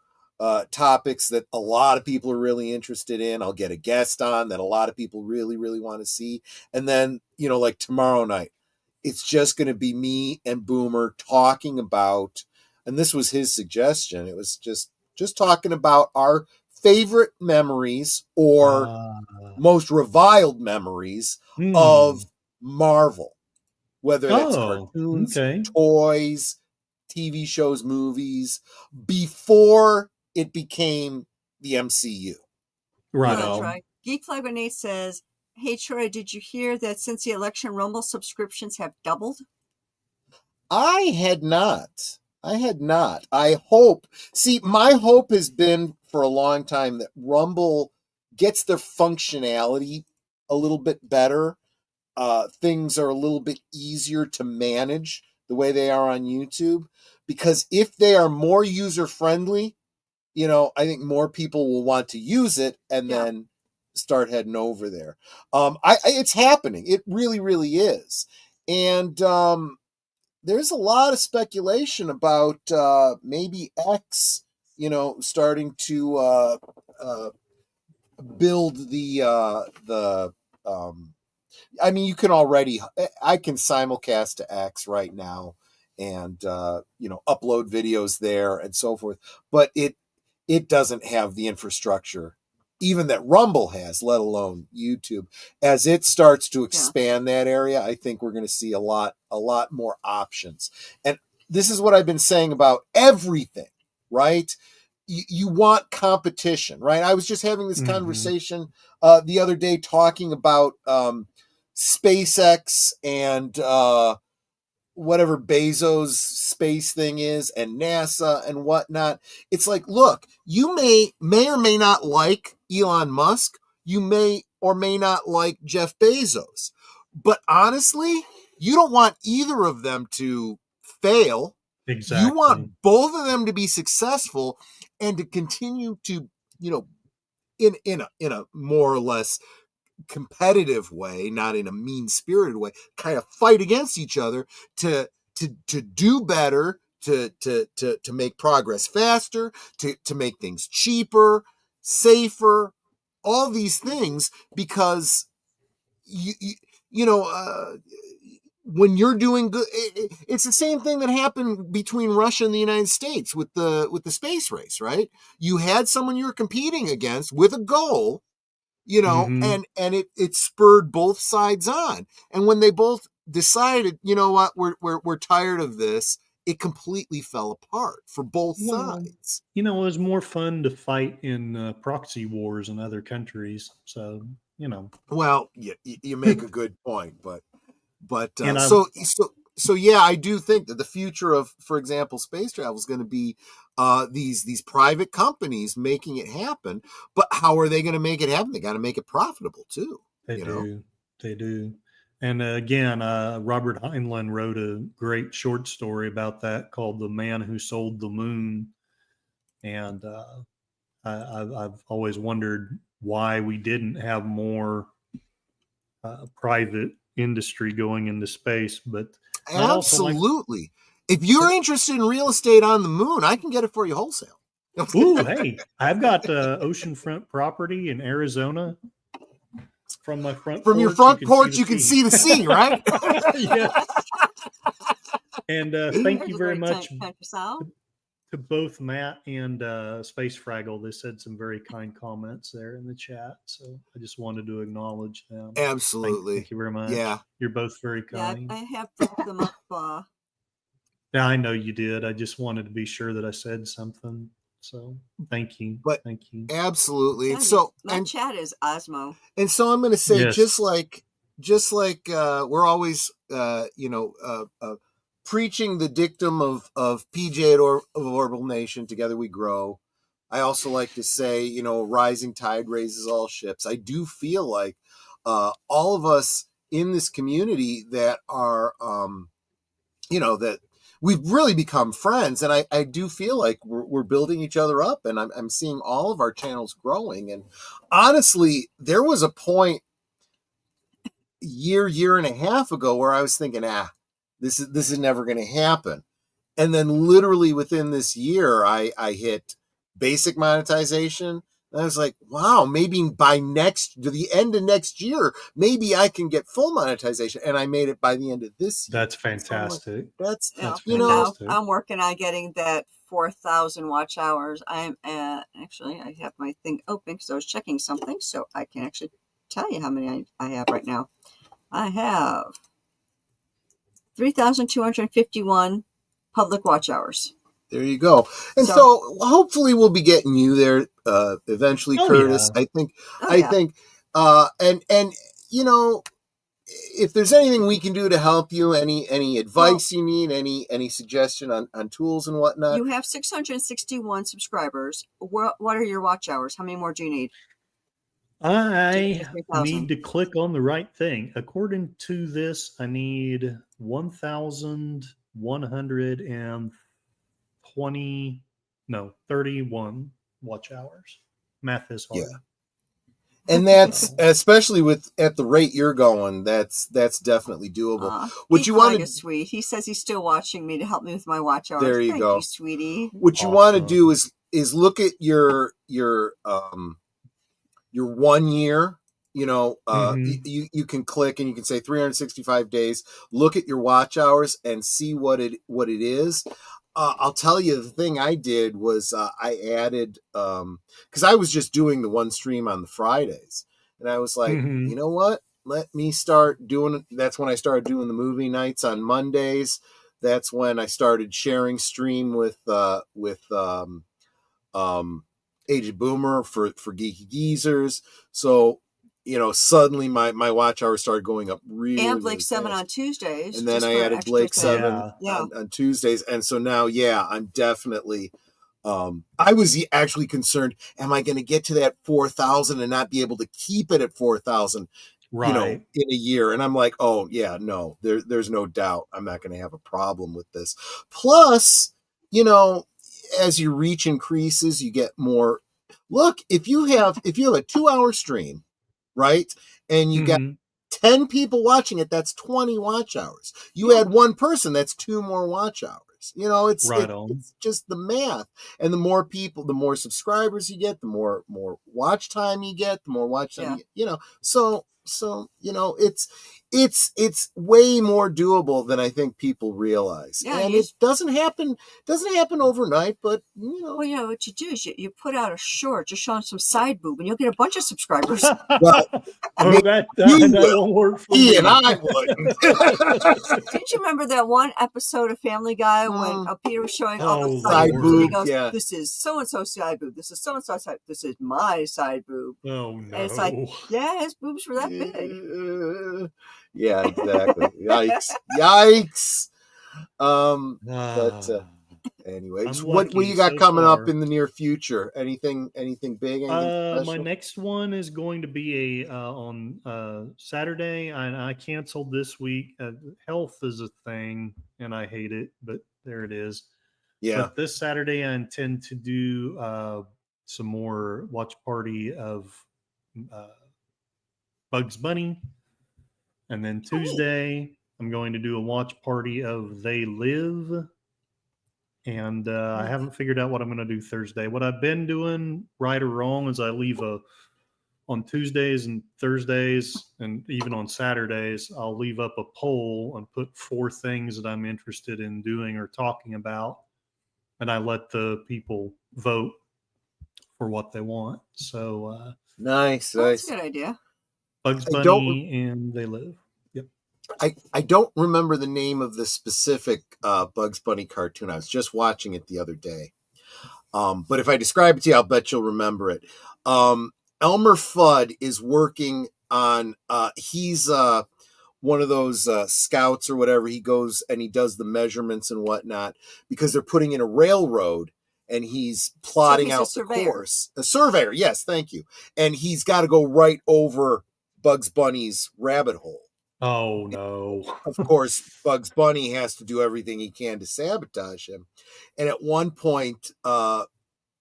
topics that a lot of people are really interested in. I'll get a guest on that a lot of people really, really want to see. And then, like tomorrow night, it's just going to be me and Boomer talking about, and this was his suggestion, it was just talking about our favorite memories or most reviled memories of Marvel, whether that's cartoons, toys, TV shows, movies, before it became the MCU. Right. That's right. Geek Flag 18 says, hey, Troy, did you hear that since the election, Rumble subscriptions have doubled? I had not. I hope. See, my hope has been for a long time that Rumble gets their functionality a little bit better. Things are a little bit easier to manage the way they are on YouTube, because if they are more user-friendly, I think more people will want to use it and then start heading over there. It's happening. It really, really is. And there's a lot of speculation about maybe X, starting to build the I mean, you can already, I can simulcast to X right now and, upload videos there and so forth, but it doesn't have the infrastructure even that Rumble has, let alone YouTube. As it starts to expand that area, I think we're going to see a lot more options. And this is what I've been saying about everything, right? You want competition, right? I was just having this conversation the other day talking about SpaceX and whatever Bezos space thing is, and NASA and whatnot. It's like, look, you may or may not like Elon Musk. You may or may not like Jeff Bezos. But honestly, you don't want either of them to fail. Exactly. You want both of them to be successful and to continue to, in a more or less competitive way, not in a mean-spirited way, kind of fight against each other to do better, to make progress faster, to make things cheaper, safer, all these things, because when you're doing good, it's the same thing that happened between Russia and the United States with the space race, right? You had someone you were competing against with a goal, and it spurred both sides on. And when they both decided, you know what, we're tired of this, it completely fell apart for both sides. It was more fun to fight in proxy wars in other countries. So, Well, you make a good point, but And so yeah, I do think that the future of, for example, space travel is going to be these private companies making it happen. But how are they going to make it happen? They got to make it profitable too. They do. And again, Robert Heinlein wrote a great short story about that called "The Man Who Sold the Moon," and I've always wondered why we didn't have more private industry going into space. But absolutely, if you're interested in real estate on the moon, I can get it for you wholesale. Ooh, hey, I've got oceanfront property in Arizona. From my front porch, your front porch, you can see the sea, right? Yes. And thank you very much to both Matt and Space Fraggle. They said some very kind comments there in the chat, so I just wanted to acknowledge them. Absolutely. Thank you very much. Yeah, you're both very kind. Yeah, I have brought them up. Yeah, I know you did. I just wanted to be sure that I said something. So thank you. Thank you. Absolutely. Yeah, so my chat is Osmo. And so I'm going to say, yes, just like we're always, preaching the dictum of PJ of Orbital Nation, together we grow. I also like to say, rising tide raises all ships. I do feel like all of us in this community that are, that we've really become friends, and I do feel like we're building each other up, and I'm seeing all of our channels growing. And honestly, there was a point year and a half ago where I was thinking, this is never going to happen. And then literally within this year, I hit basic monetization. And I was like, wow, maybe by the end of next year, maybe I can get full monetization. And I made it by the end of this year. That's fantastic. So that's fantastic. I'm working on getting that 4,000 watch hours. I'm actually, I have my thing open because I was checking something, so I can actually tell you how many I have right now. I have 3,251 public watch hours. There you go. And so hopefully we'll be getting you there eventually, Curtis. Yeah. I think and if there's anything we can do to help you, any advice you need, any suggestion on tools and whatnot. You have 661 subscribers. What are your watch hours? How many more do you need? I need to click on the right thing. According to this, I need 31 watch hours. Math is hard. Yeah. And that's especially at the rate you're going, that's definitely doable. What you want to sweet. He says he's still watching me to help me with my watch hours. There you Thank go, you, sweetie. What you want to do is look at your 1 year. You can click and you can say 365 days. Look at your watch hours and see what it is. I'll tell you, the thing I did was I added, because I was just doing the one stream on the Fridays, and I was like, you know what? Let me start doing. That's when I started doing the movie nights on Mondays. That's when I started sharing stream with Aged Boomer for Geeky Geezers. So suddenly my watch hours started going up really. And Blake really 7 on Tuesdays. And then I added Blake 7 on Tuesdays. And so now, I'm definitely, I was actually concerned, am I going to get to that 4,000 and not be able to keep it at 4,000, in a year? And I'm like, oh yeah, no, there's no doubt I'm not going to have a problem with this. Plus, as your reach increases, you get more. Look, if you have a 2-hour stream, right? And you got 10 people watching it, that's 20 watch hours. You add one person, that's 2 more watch hours. You know, it's just the math. And the more people, the more subscribers you get, the more watch time you get, the more watch time you get, you know. So you know, it's way more doable than I think people realize. Yeah, and it doesn't happen overnight, but you know. Well, you know what you do is you put out a short just showing some side boob, and you'll get a bunch of subscribers. Well, that won't work for me. And I wouldn't. Didn't you remember that one episode of Family Guy when Peter was showing all the side boob? He goes, "This is so and so side boob. This is so and so side. This is my side boob." Oh no! And it's like, yeah, his boobs were that big. Yeah, exactly. Yikes! But anyways, what you got coming up in the near future? Anything big? My next one is going to be on Saturday. I canceled this week. Health is a thing, and I hate it, but there it is. Yeah. But this Saturday, I intend to do some more watch party of Bugs Bunny. And then Tuesday, I'm going to do a watch party of They Live. And I haven't figured out what I'm going to do Thursday. What I've been doing, right or wrong, is I leave on Tuesdays and Thursdays, and even on Saturdays, I'll leave up a poll and put 4 things that I'm interested in doing or talking about. And I let the people vote for what they want. So nice. That's a good idea. Bugs Bunny and They Live. Yep. I don't remember the name of the specific Bugs Bunny cartoon. I was just watching it the other day. But if I describe it to you, I'll bet you'll remember it. Elmer Fudd is working on, he's one of those scouts or whatever. He goes and he does the measurements and whatnot because they're putting in a railroad. And he's plotting out the course. A surveyor, yes, thank you. And he's got to go right over Bugs Bunny's rabbit hole. Oh no! Of course, Bugs Bunny has to do everything he can to sabotage him. And at one point, and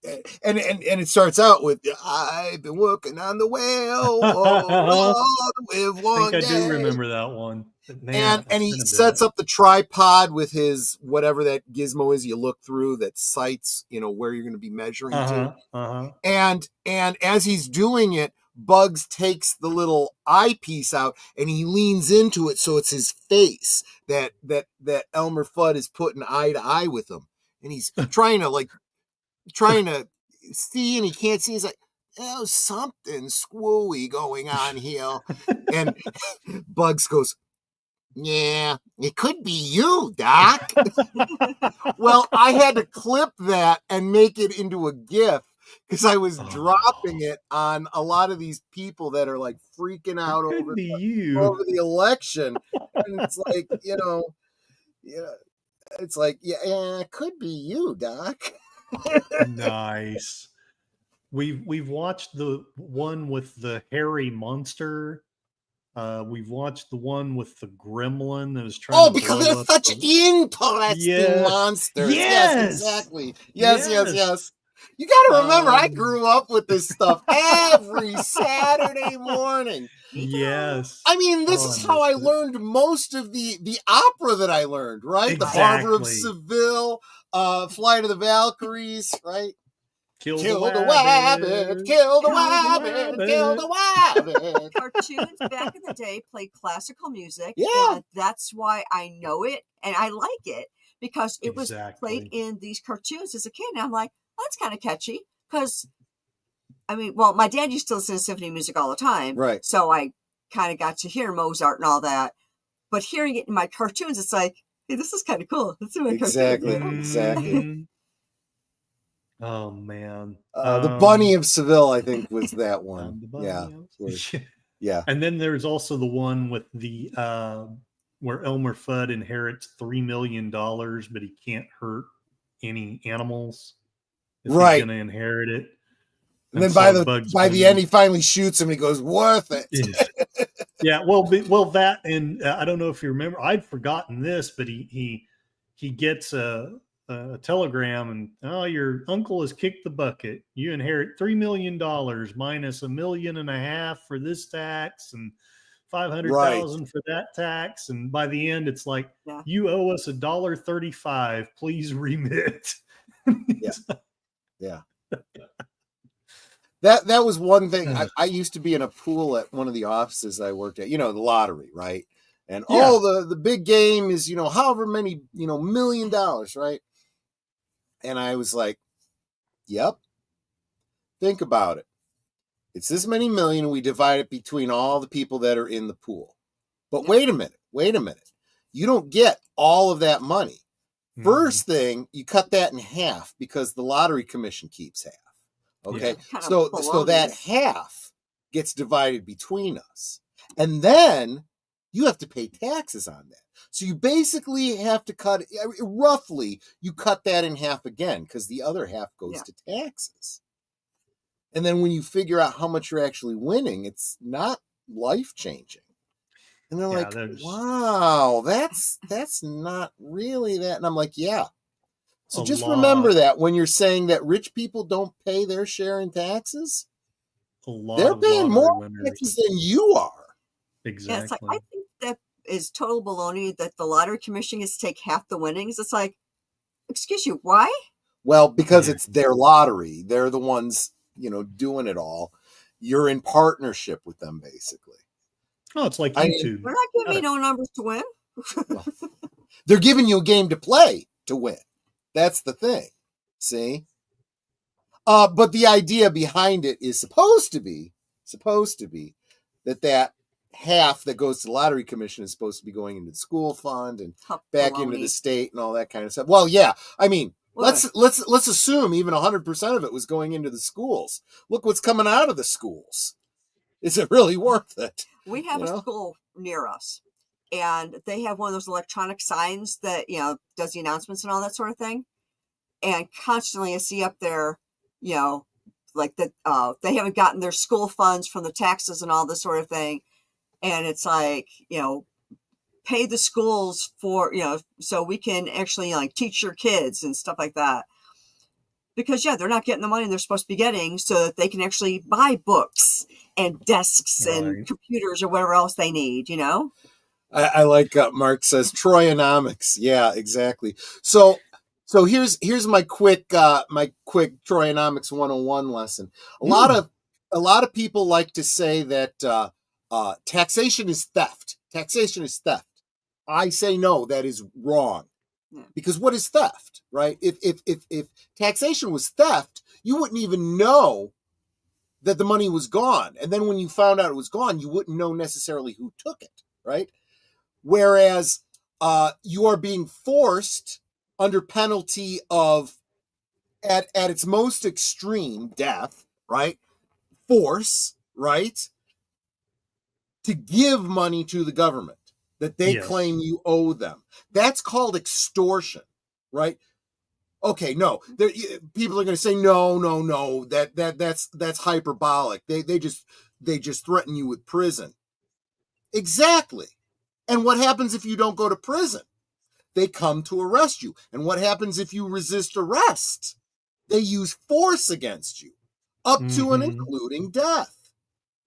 it starts out with, "I've been working on the whale with one I think I do remember that one. Man, and he sets up the tripod with his whatever that gizmo is you look through that sights, you know, where you're going to be measuring to. And as he's doing it, Bugs takes the little eyepiece out and he leans into it so it's his face that Elmer Fudd is putting eye to eye with him. And he's trying to see, and he can't see. He's like, "Oh, something screwy going on here." And Bugs goes, "Yeah, it could be you, Doc." Well, I had to clip that and make it into a GIF because I was dropping it on a lot of these people that are like freaking out over the election. And it's like, you know, it's like, yeah, it could be you, Doc. Nice. We've watched the one with the hairy monster. We've watched the one with the gremlin that was trying. Oh, because they're such interesting monsters. Yes, exactly. Yes. You got to remember, I grew up with this stuff every Saturday morning. Yes. I mean, this is how I learned most of the opera that I learned, right? Exactly. The Barber of Seville, Flight of the Valkyries, right? Kill the wabbit. Cartoons back in the day played classical music. Yeah. And that's why I know it and I like it because it was played in these cartoons as a kid. And I'm like, oh, that's kind of catchy because, I mean, well, my dad used to listen to symphony music all the time. Right. So I kind of got to hear Mozart and all that. But hearing it in my cartoons, it's like, hey, this is kind of cool. Exactly. Oh man, the Bunny of Seville, I think, was that one. Yeah. And then there's also the one with the where Elmer Fudd inherits $3 million, but he can't hurt any animals. Right, he's going to inherit it. And then by the end, he finally shoots him. And he goes, "Worth it." Yeah. Well, that, and I don't know if you remember. I'd forgotten this, but he gets a telegram, and your uncle has kicked the bucket. You inherit $3 million minus $1.5 million for this tax and 500,000 for that tax. And by the end, it's like, you owe us $1.35. Please remit. Yeah. That was one thing. I used to be in a pool at one of the offices I worked at, the lottery, right? And the big game is, however many, $1 million, right? And I was like, yep. Think about it. It's this many million, and we divide it between all the people that are in the pool. But wait a minute. You don't get all of that money. First thing, you cut that in half because the lottery commission keeps half. Okay. Yeah. So that half gets divided between us. And then you have to pay taxes on that. So you basically have to cut that in half again, because the other half goes to taxes. And then when you figure out how much you're actually winning, it's not life-changing. And they're like, wow, that's not really that. And I'm like, yeah. So just remember that when you're saying that rich people don't pay their share in taxes, they're paying more taxes than you are. Exactly. Yeah, it's like, I think that is total baloney that the lottery commission is to take half the winnings. It's like, excuse you, why? Well, because it's their lottery. They're the ones, doing it all. You're in partnership with them, basically. Oh, it's like YouTube. They're not giving me no numbers to win. Well, they're giving you a game to play to win. That's the thing. See? But the idea behind it is supposed to be that half that goes to the lottery commission is supposed to be going into the school fund and back into the state and all that kind of stuff. Well, yeah. I mean, let's assume even 100% of it was going into the schools. Look what's coming out of the schools. Is it really worth it? We have a school near us, and they have one of those electronic signs that, does the announcements and all that sort of thing. And constantly I see up there, like that they haven't gotten their school funds from the taxes and all this sort of thing. And it's like, pay the schools for, so we can actually teach your kids and stuff like that. Because they're not getting the money they're supposed to be getting so that they can actually buy books and desks and computers or whatever else they need, I like Mark says Troyonomics. Yeah, exactly. So here's my quick Troyonomics 101 lesson. A lot of people like to say that taxation is theft. Taxation is theft. I say no, that is wrong. Yeah. Because what is theft, right? If taxation was theft, you wouldn't even know that the money was gone. And then when you found out it was gone, you wouldn't know necessarily who took it, right? Whereas you are being forced under penalty of, at its most extreme, death, right? Force, right? To give money to the government that they claim you owe them. That's called extortion, right? Okay, no, people are going to say no. That's hyperbolic. They just threaten you with prison. Exactly. And what happens if you don't go to prison? They come to arrest you. And what happens if you resist arrest? They use force against you, up to and including death,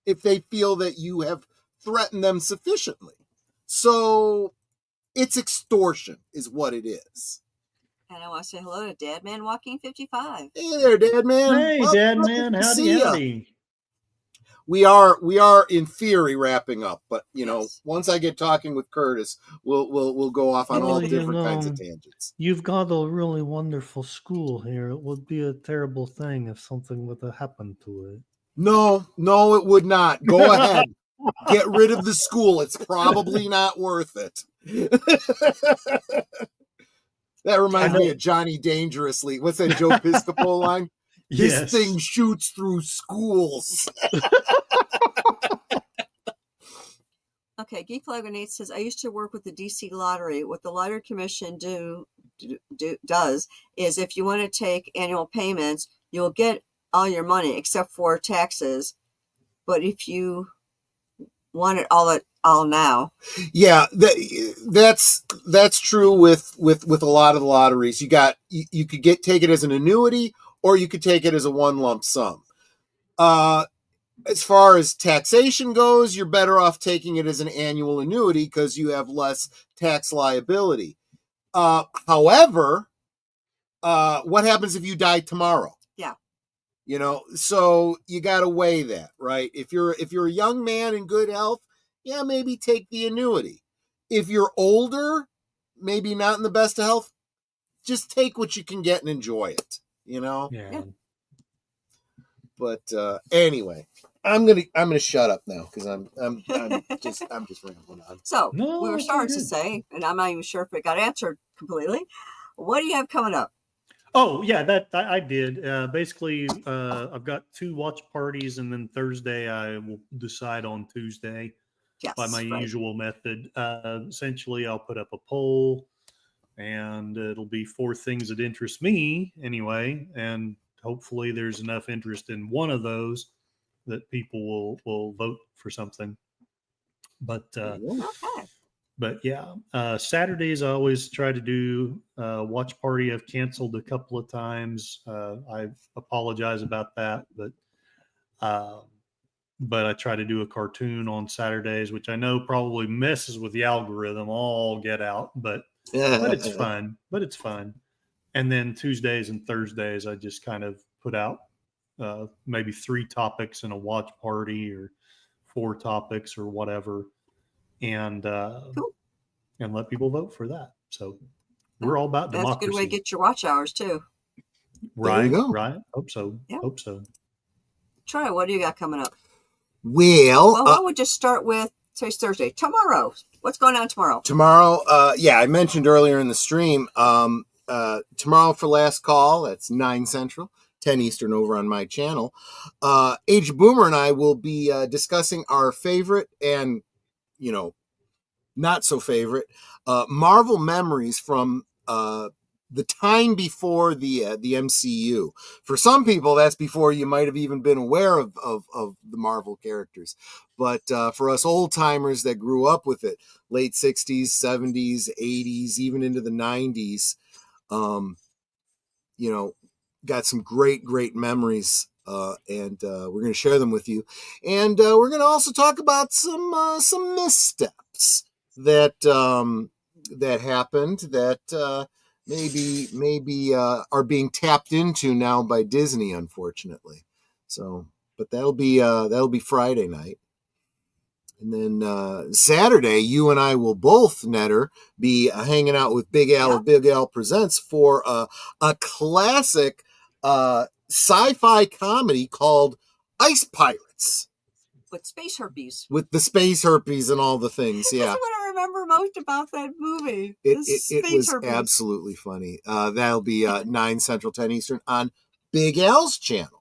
if they feel that you have threatened them sufficiently. So it's extortion is what it is. And I want to say hello to Dad Man Walking 55. Hey there, Dad Man. Hey, Dad Man. Howdy. We are in theory wrapping up, but once I get talking with Curtis, we'll go off on all different kinds of tangents. You've got a really wonderful school here. It would be a terrible thing if something would have happened to it. No, it would not. Go ahead. Get rid of the school. It's probably not worth it. That reminds me of Johnny Dangerously. What's that Joe Piscopo line? This thing shoots through schools. Okay, Geek Lagunate says, I used to work with the DC Lottery. What the Lottery Commission does is if you want to take annual payments, you'll get all your money except for taxes. But if you want it all now. Yeah, that's true with a lot of the lotteries. You could take it as an annuity, or you could take it as a one lump sum. As far as taxation goes, you're better off taking it as an annual annuity because you have less tax liability. However, what happens if you die tomorrow? Yeah. So you got to weigh that, right? If you're a young man in good health, yeah, maybe take the annuity. If you're older, maybe not in the best of health, just take what you can get and enjoy it, Yeah. But anyway, I'm gonna shut up now because I'm just rambling on. So we were starting to say, and I'm not even sure if it got answered completely. What do you have coming up? Oh yeah, that I did. Basically, I've got 2 watch parties, and then Thursday I will decide on Tuesday by my usual method. Essentially, I'll put up a poll, and it'll be 4 things that interest me anyway, and hopefully there's enough interest in one of those that people will vote for something. But yeah, Saturdays I always try to do watch party. I've canceled a couple of times. I apologize about that, but I try to do a cartoon on Saturdays, which I know probably messes with the algorithm all get out, but it's fun. And then Tuesdays and Thursdays, I just kind of put out maybe 3 topics in a watch party, or 4 topics or whatever, and let people vote for that. So we're all about democracy. That's a good way to get your watch hours too. Right. Hope so. Troy, what do you got coming up? Well, why don't we just start with today's Thursday. Tomorrow, what's going on tomorrow? Tomorrow, I mentioned earlier in the stream. Tomorrow for last call, that's 9 Central, 10 Eastern over on my channel. Age Boomer and I will be discussing our favorite and, not so favorite Marvel memories from the time before the MCU. For some people, that's before you might have even been aware of the Marvel characters. But for us old timers that grew up with it, late 60s, 70s, 80s, even into the 90s, got some great memories, and we're going to share them with you. And we're going to also talk about some missteps that happened that maybe are being tapped into now by Disney, unfortunately. So, but that'll be Friday night. And then Saturday, you and I will both, Netter, be hanging out with Big Al of Big Al Presents for a classic sci-fi comedy called Ice Pirates. With space herpes. With the space herpes and all the things, yeah. That's what I remember most about that movie. It was herpes. Absolutely funny. That'll be 9 Central, 10 Eastern on Big Al's channel.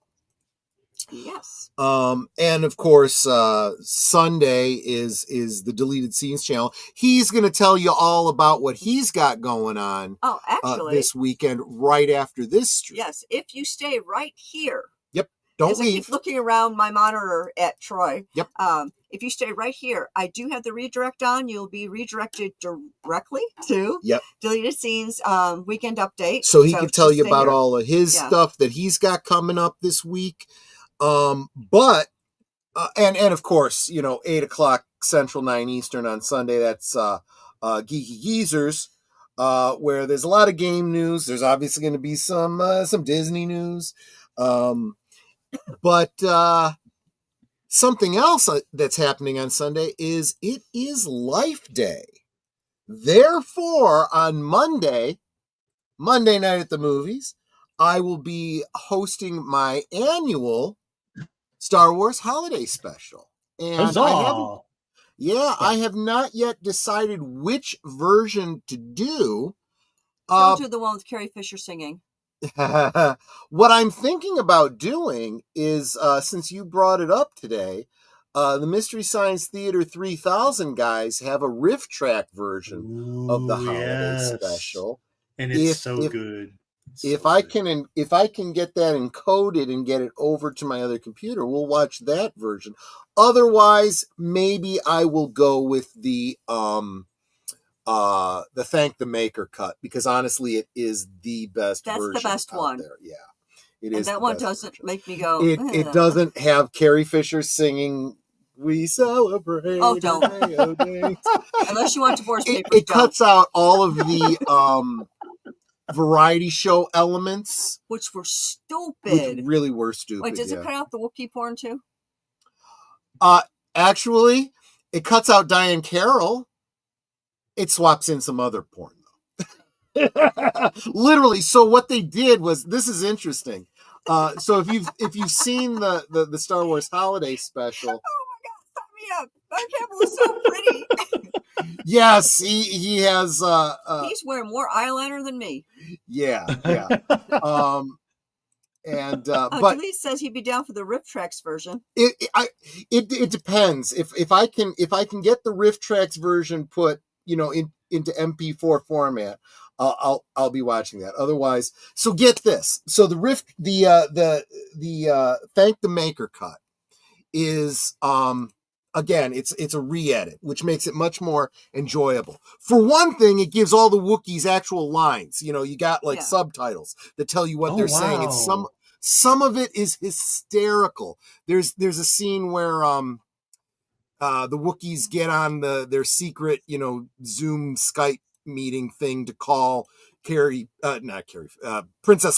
Yes. And of course, Sunday is the Deleted Scenes channel. He's going to tell you all about what he's got going on. Oh, actually, this weekend, right after this stream. Yes, if you stay right here. Yep. Don't leave. I keep looking around my monitor at Troy. Yep. If you stay right here, I do have the redirect on. You'll be redirected directly to Deleted Scenes weekend update. So he can tell you about all of his stuff that he's got coming up this week. But of course, 8:00 Central, 9 Eastern on Sunday. That's Geeky Geezers, where there's a lot of game news. There's obviously going to be some Disney news. But something else that's happening on Sunday is it is Life Day. Therefore, on Monday night at the movies, I will be hosting my annual Star Wars holiday special. And I have not yet decided which version to do. Don't do the one with Carrie Fisher singing. What I'm thinking about doing is, since you brought it up today, the Mystery Science Theater 3000 guys have a riff track version of the holiday special. And it's so good. if I can get that encoded and get it over to my other computer, we'll watch that version. Otherwise, maybe I will go with the Thank the Maker cut, because honestly it is the best version. That's the best one there. Yeah, it and is. that one doesn't version. make me go, it doesn't have Carrie Fisher singing "We Celebrate." Oh, don't. Oh, day. Unless you want divorce papers. It cuts out all of the variety show elements, which were stupid. Which really were stupid. Wait, does it cut out the Wookiee porn too? Actually, it cuts out Diane Carroll. It swaps in some other porn, though. Literally. So what they did was, this is interesting. So if you've seen the Star Wars Holiday Special. Oh my God, sign me up. Mark Hamill is so pretty. Yes, he has. He's wearing more eyeliner than me. Yeah. And but Delete says he'd be down for the Riff Tracks version. It depends. If I can get the Riff Tracks version put into MP4 format, I'll be watching that. Otherwise, so get this. So the Thank the Maker cut is again, it's a re-edit, which makes it much more enjoyable. For one thing, it gives all the Wookiees actual lines. You got subtitles that tell you what they're saying. And some of it is hysterical. There's a scene where the Wookiees get on their secret, Zoom Skype meeting thing to call Princess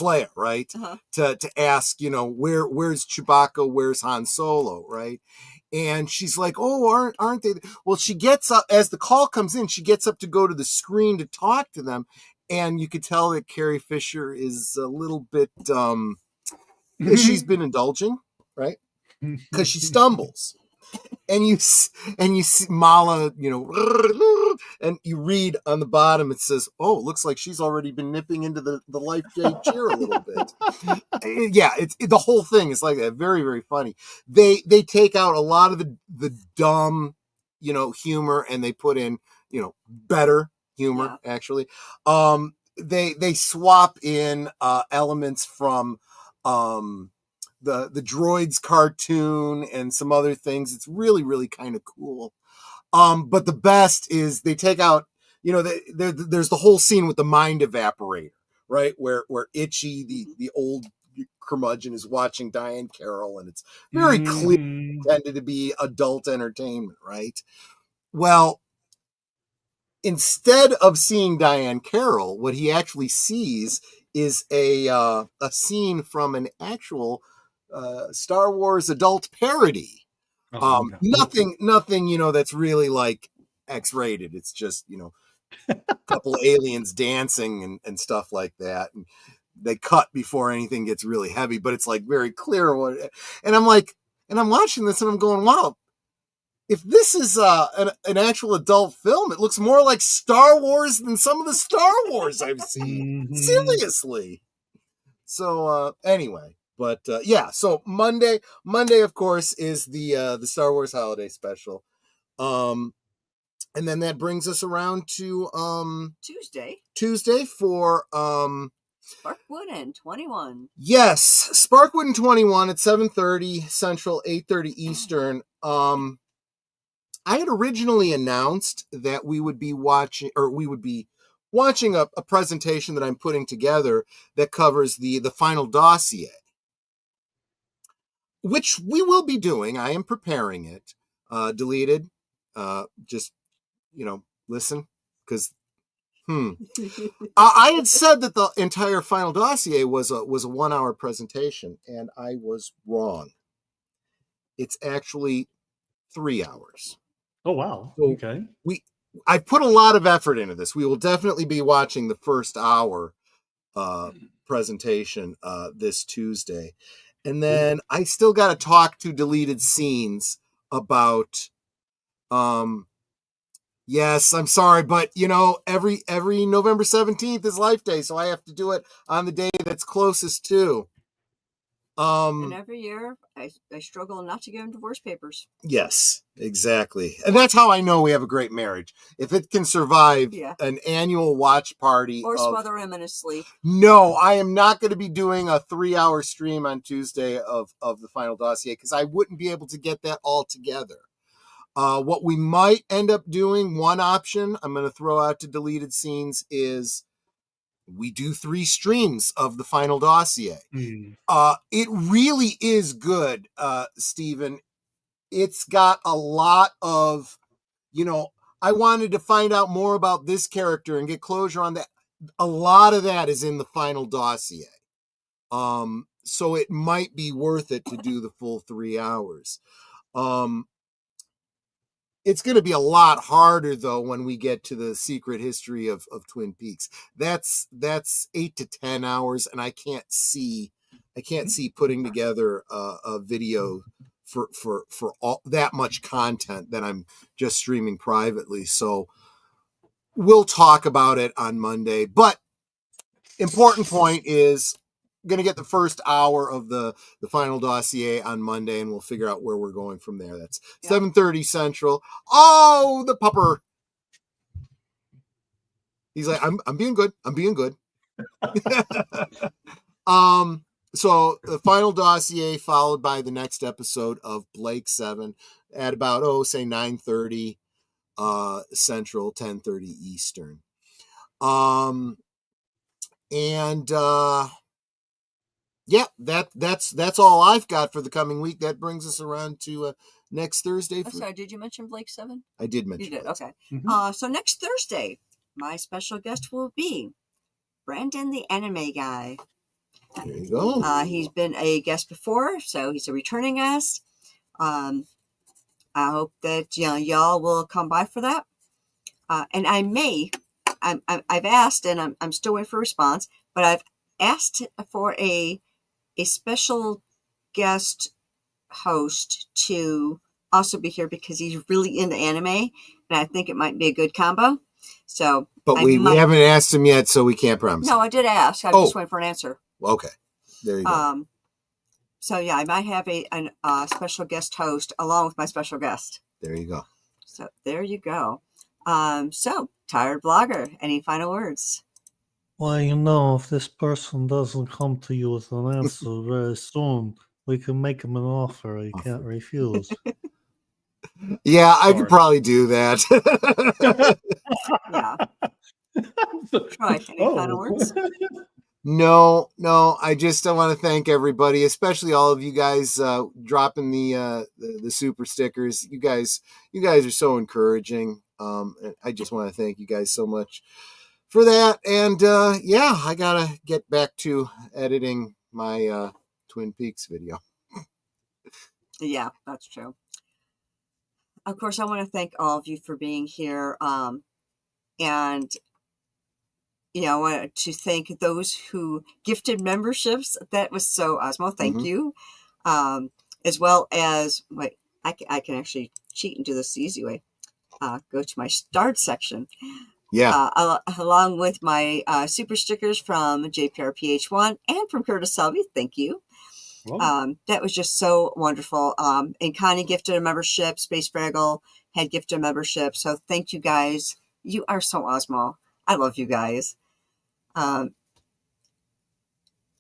Leia, right? Uh-huh. To ask, where's Chewbacca, where's Han Solo, right? And she's like, oh, aren't they? Well, she gets up as the call comes in. She gets up to go to the screen to talk to them, and you could tell that Carrie Fisher is a little bit. She's been indulging, right? Because she stumbles, and you see Mala, and you read on the bottom, it says, "Oh, it looks like she's already been nipping into the life gate chair a little bit." Yeah, the whole thing is like that. Very, very funny. They take out a lot of the dumb, humor, and they put in, better humor. Yeah. Actually, they swap in elements from the Droids cartoon and some other things. It's really, really kind of cool. But the best is they take out, there's the whole scene with the mind evaporator, right? Where Itchy, the old curmudgeon, is watching Diane Carroll, and it's very clear intended to be adult entertainment, right? Well, instead of seeing Diane Carroll, what he actually sees is a scene from an actual Star Wars adult parody. Nothing, that's really like X-rated. It's just, a couple of aliens dancing and stuff like that. And they cut before anything gets really heavy, but it's like very clear what. And I'm watching this and I'm going, wow, if this is an actual adult film, it looks more like Star Wars than some of the Star Wars I've seen. Mm-hmm. Seriously. So anyway. But so Monday, of course, is the Star Wars Holiday Special, and then that brings us around to Tuesday for Sparkwood and 21. Yes, Sparkwood and 21 at 7:30 Central, 8:30 Eastern. I had originally announced that we would be watching a presentation that I'm putting together that covers the final dossier, which we will be doing. I am preparing it. Deleted. Just, listen, because I had said that the entire final dossier was a 1 hour presentation, and I was wrong. It's actually 3 hours. Oh, wow. So okay. I put a lot of effort into this. We will definitely be watching the first hour presentation this Tuesday. And then I still got to talk to Deleted Scenes about, yes, I'm sorry, but every November 17th is Life Day, so I have to do it on the day that's closest to And every year, I struggle not to give him divorce papers. Yes, exactly. And that's how I know we have a great marriage. If it can survive an annual watch party. Or smother him in his sleep. No, I am not going to be doing a 3-hour stream on Tuesday of the final dossier because I wouldn't be able to get that all together. What we might end up doing, one option I'm going to throw out to deleted scenes is we do 3 streams of the final dossier. It really is good, Stephen. It's got a lot of, I wanted to find out more about this character and get closure on that. A lot of that is in the final dossier. So it might be worth it to do the full 3 hours. It's going to be a lot harder though when we get to the secret history of Twin Peaks. That's 8 to 10 hours, and I can't see putting together a video for all that much content that I'm just streaming privately. So we'll talk about it on Monday. But important point is going to get the first hour of the final dossier on Monday, and we'll figure out where we're going from there. That's 7:30 Central. Oh, the pupper. He's like, I'm being good. I'm being good. So the final dossier followed by the next episode of Blake 7 at about, say 9:30 Central, 10:30 Eastern. Yeah, that's all I've got for the coming week. That brings us around to next Thursday. Sorry, did you mention Blake 7? I did mention. You did, Blake. okay. Mm-hmm. So next Thursday, my special guest will be Brandon, the anime guy. There you go. He's been a guest before, so he's a returning guest. I hope that y'all will come by for that. And I've asked, and I'm still waiting for a response, but I've asked for a special guest host to also be here because he's really into anime, and I think it might be a good combo. So, but we haven't asked him yet, so we can't promise. No, I did ask. I'm just waiting for an answer. Okay, there you go. So yeah, I might have a special guest host along with my special guest. There you go. So there you go. So tired blogger, any final words? Well, if this person doesn't come to you with an answer very soon, we can make him an offer he can't refuse. Yeah, I could probably do that. Yeah. Troy, any final words? No. I just want to thank everybody, especially all of you guys dropping the super stickers. You guys are so encouraging. I just want to thank you guys so much for that. And I gotta get back to editing my Twin Peaks video. Yeah, that's true. Of course, I want to thank all of you for being here. And I want to thank those who gifted memberships. That was so Osmo. Thank you. As well as, I can actually cheat and do this the easy way. Go to my start section. Yeah. Along with my super stickers from JPRPH1 and from Curtis Selby. Thank you. That was just so wonderful. And Connie gifted a membership. Space Fraggle had gifted a membership. So thank you guys. You are so Osmo. I love you guys.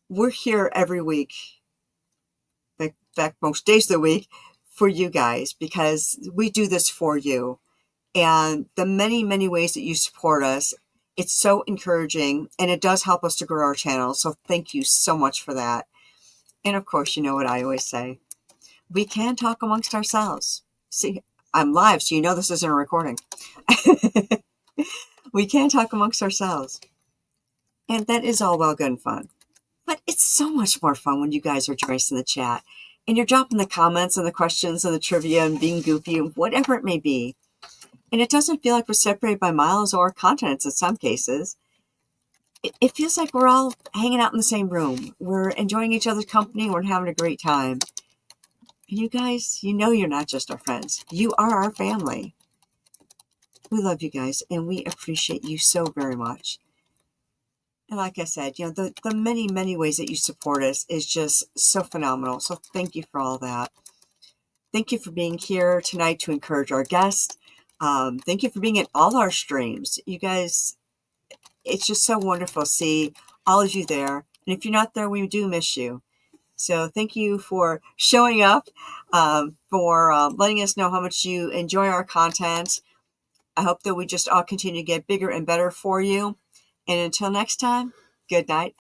We're here every week. In fact, most days of the week for you guys because we do this for you. And the many, many ways that you support us, it's so encouraging and it does help us to grow our channel. So thank you so much for that. And of course, you know what I always say, we can talk amongst ourselves. See, I'm live, so this isn't a recording. We can talk amongst ourselves. And that is all well, good and fun. But it's so much more fun when you guys are joining us in the chat and you're dropping the comments and the questions and the trivia and being goofy and whatever it may be. And it doesn't feel like we're separated by miles or continents in some cases. It feels like we're all hanging out in the same room. We're enjoying each other's company. We're having a great time. And you guys, you're not just our friends. You are our family. We love you guys, and we appreciate you so very much. And like I said, the many, many ways that you support us is just so phenomenal. So thank you for all that. Thank you for being here tonight to encourage our guests. Thank you for being at all our streams. You guys, it's just so wonderful to see all of you there. And if you're not there, we do miss you. So thank you for showing up, for letting us know how much you enjoy our content. I hope that we just all continue to get bigger and better for you. And until next time, good night.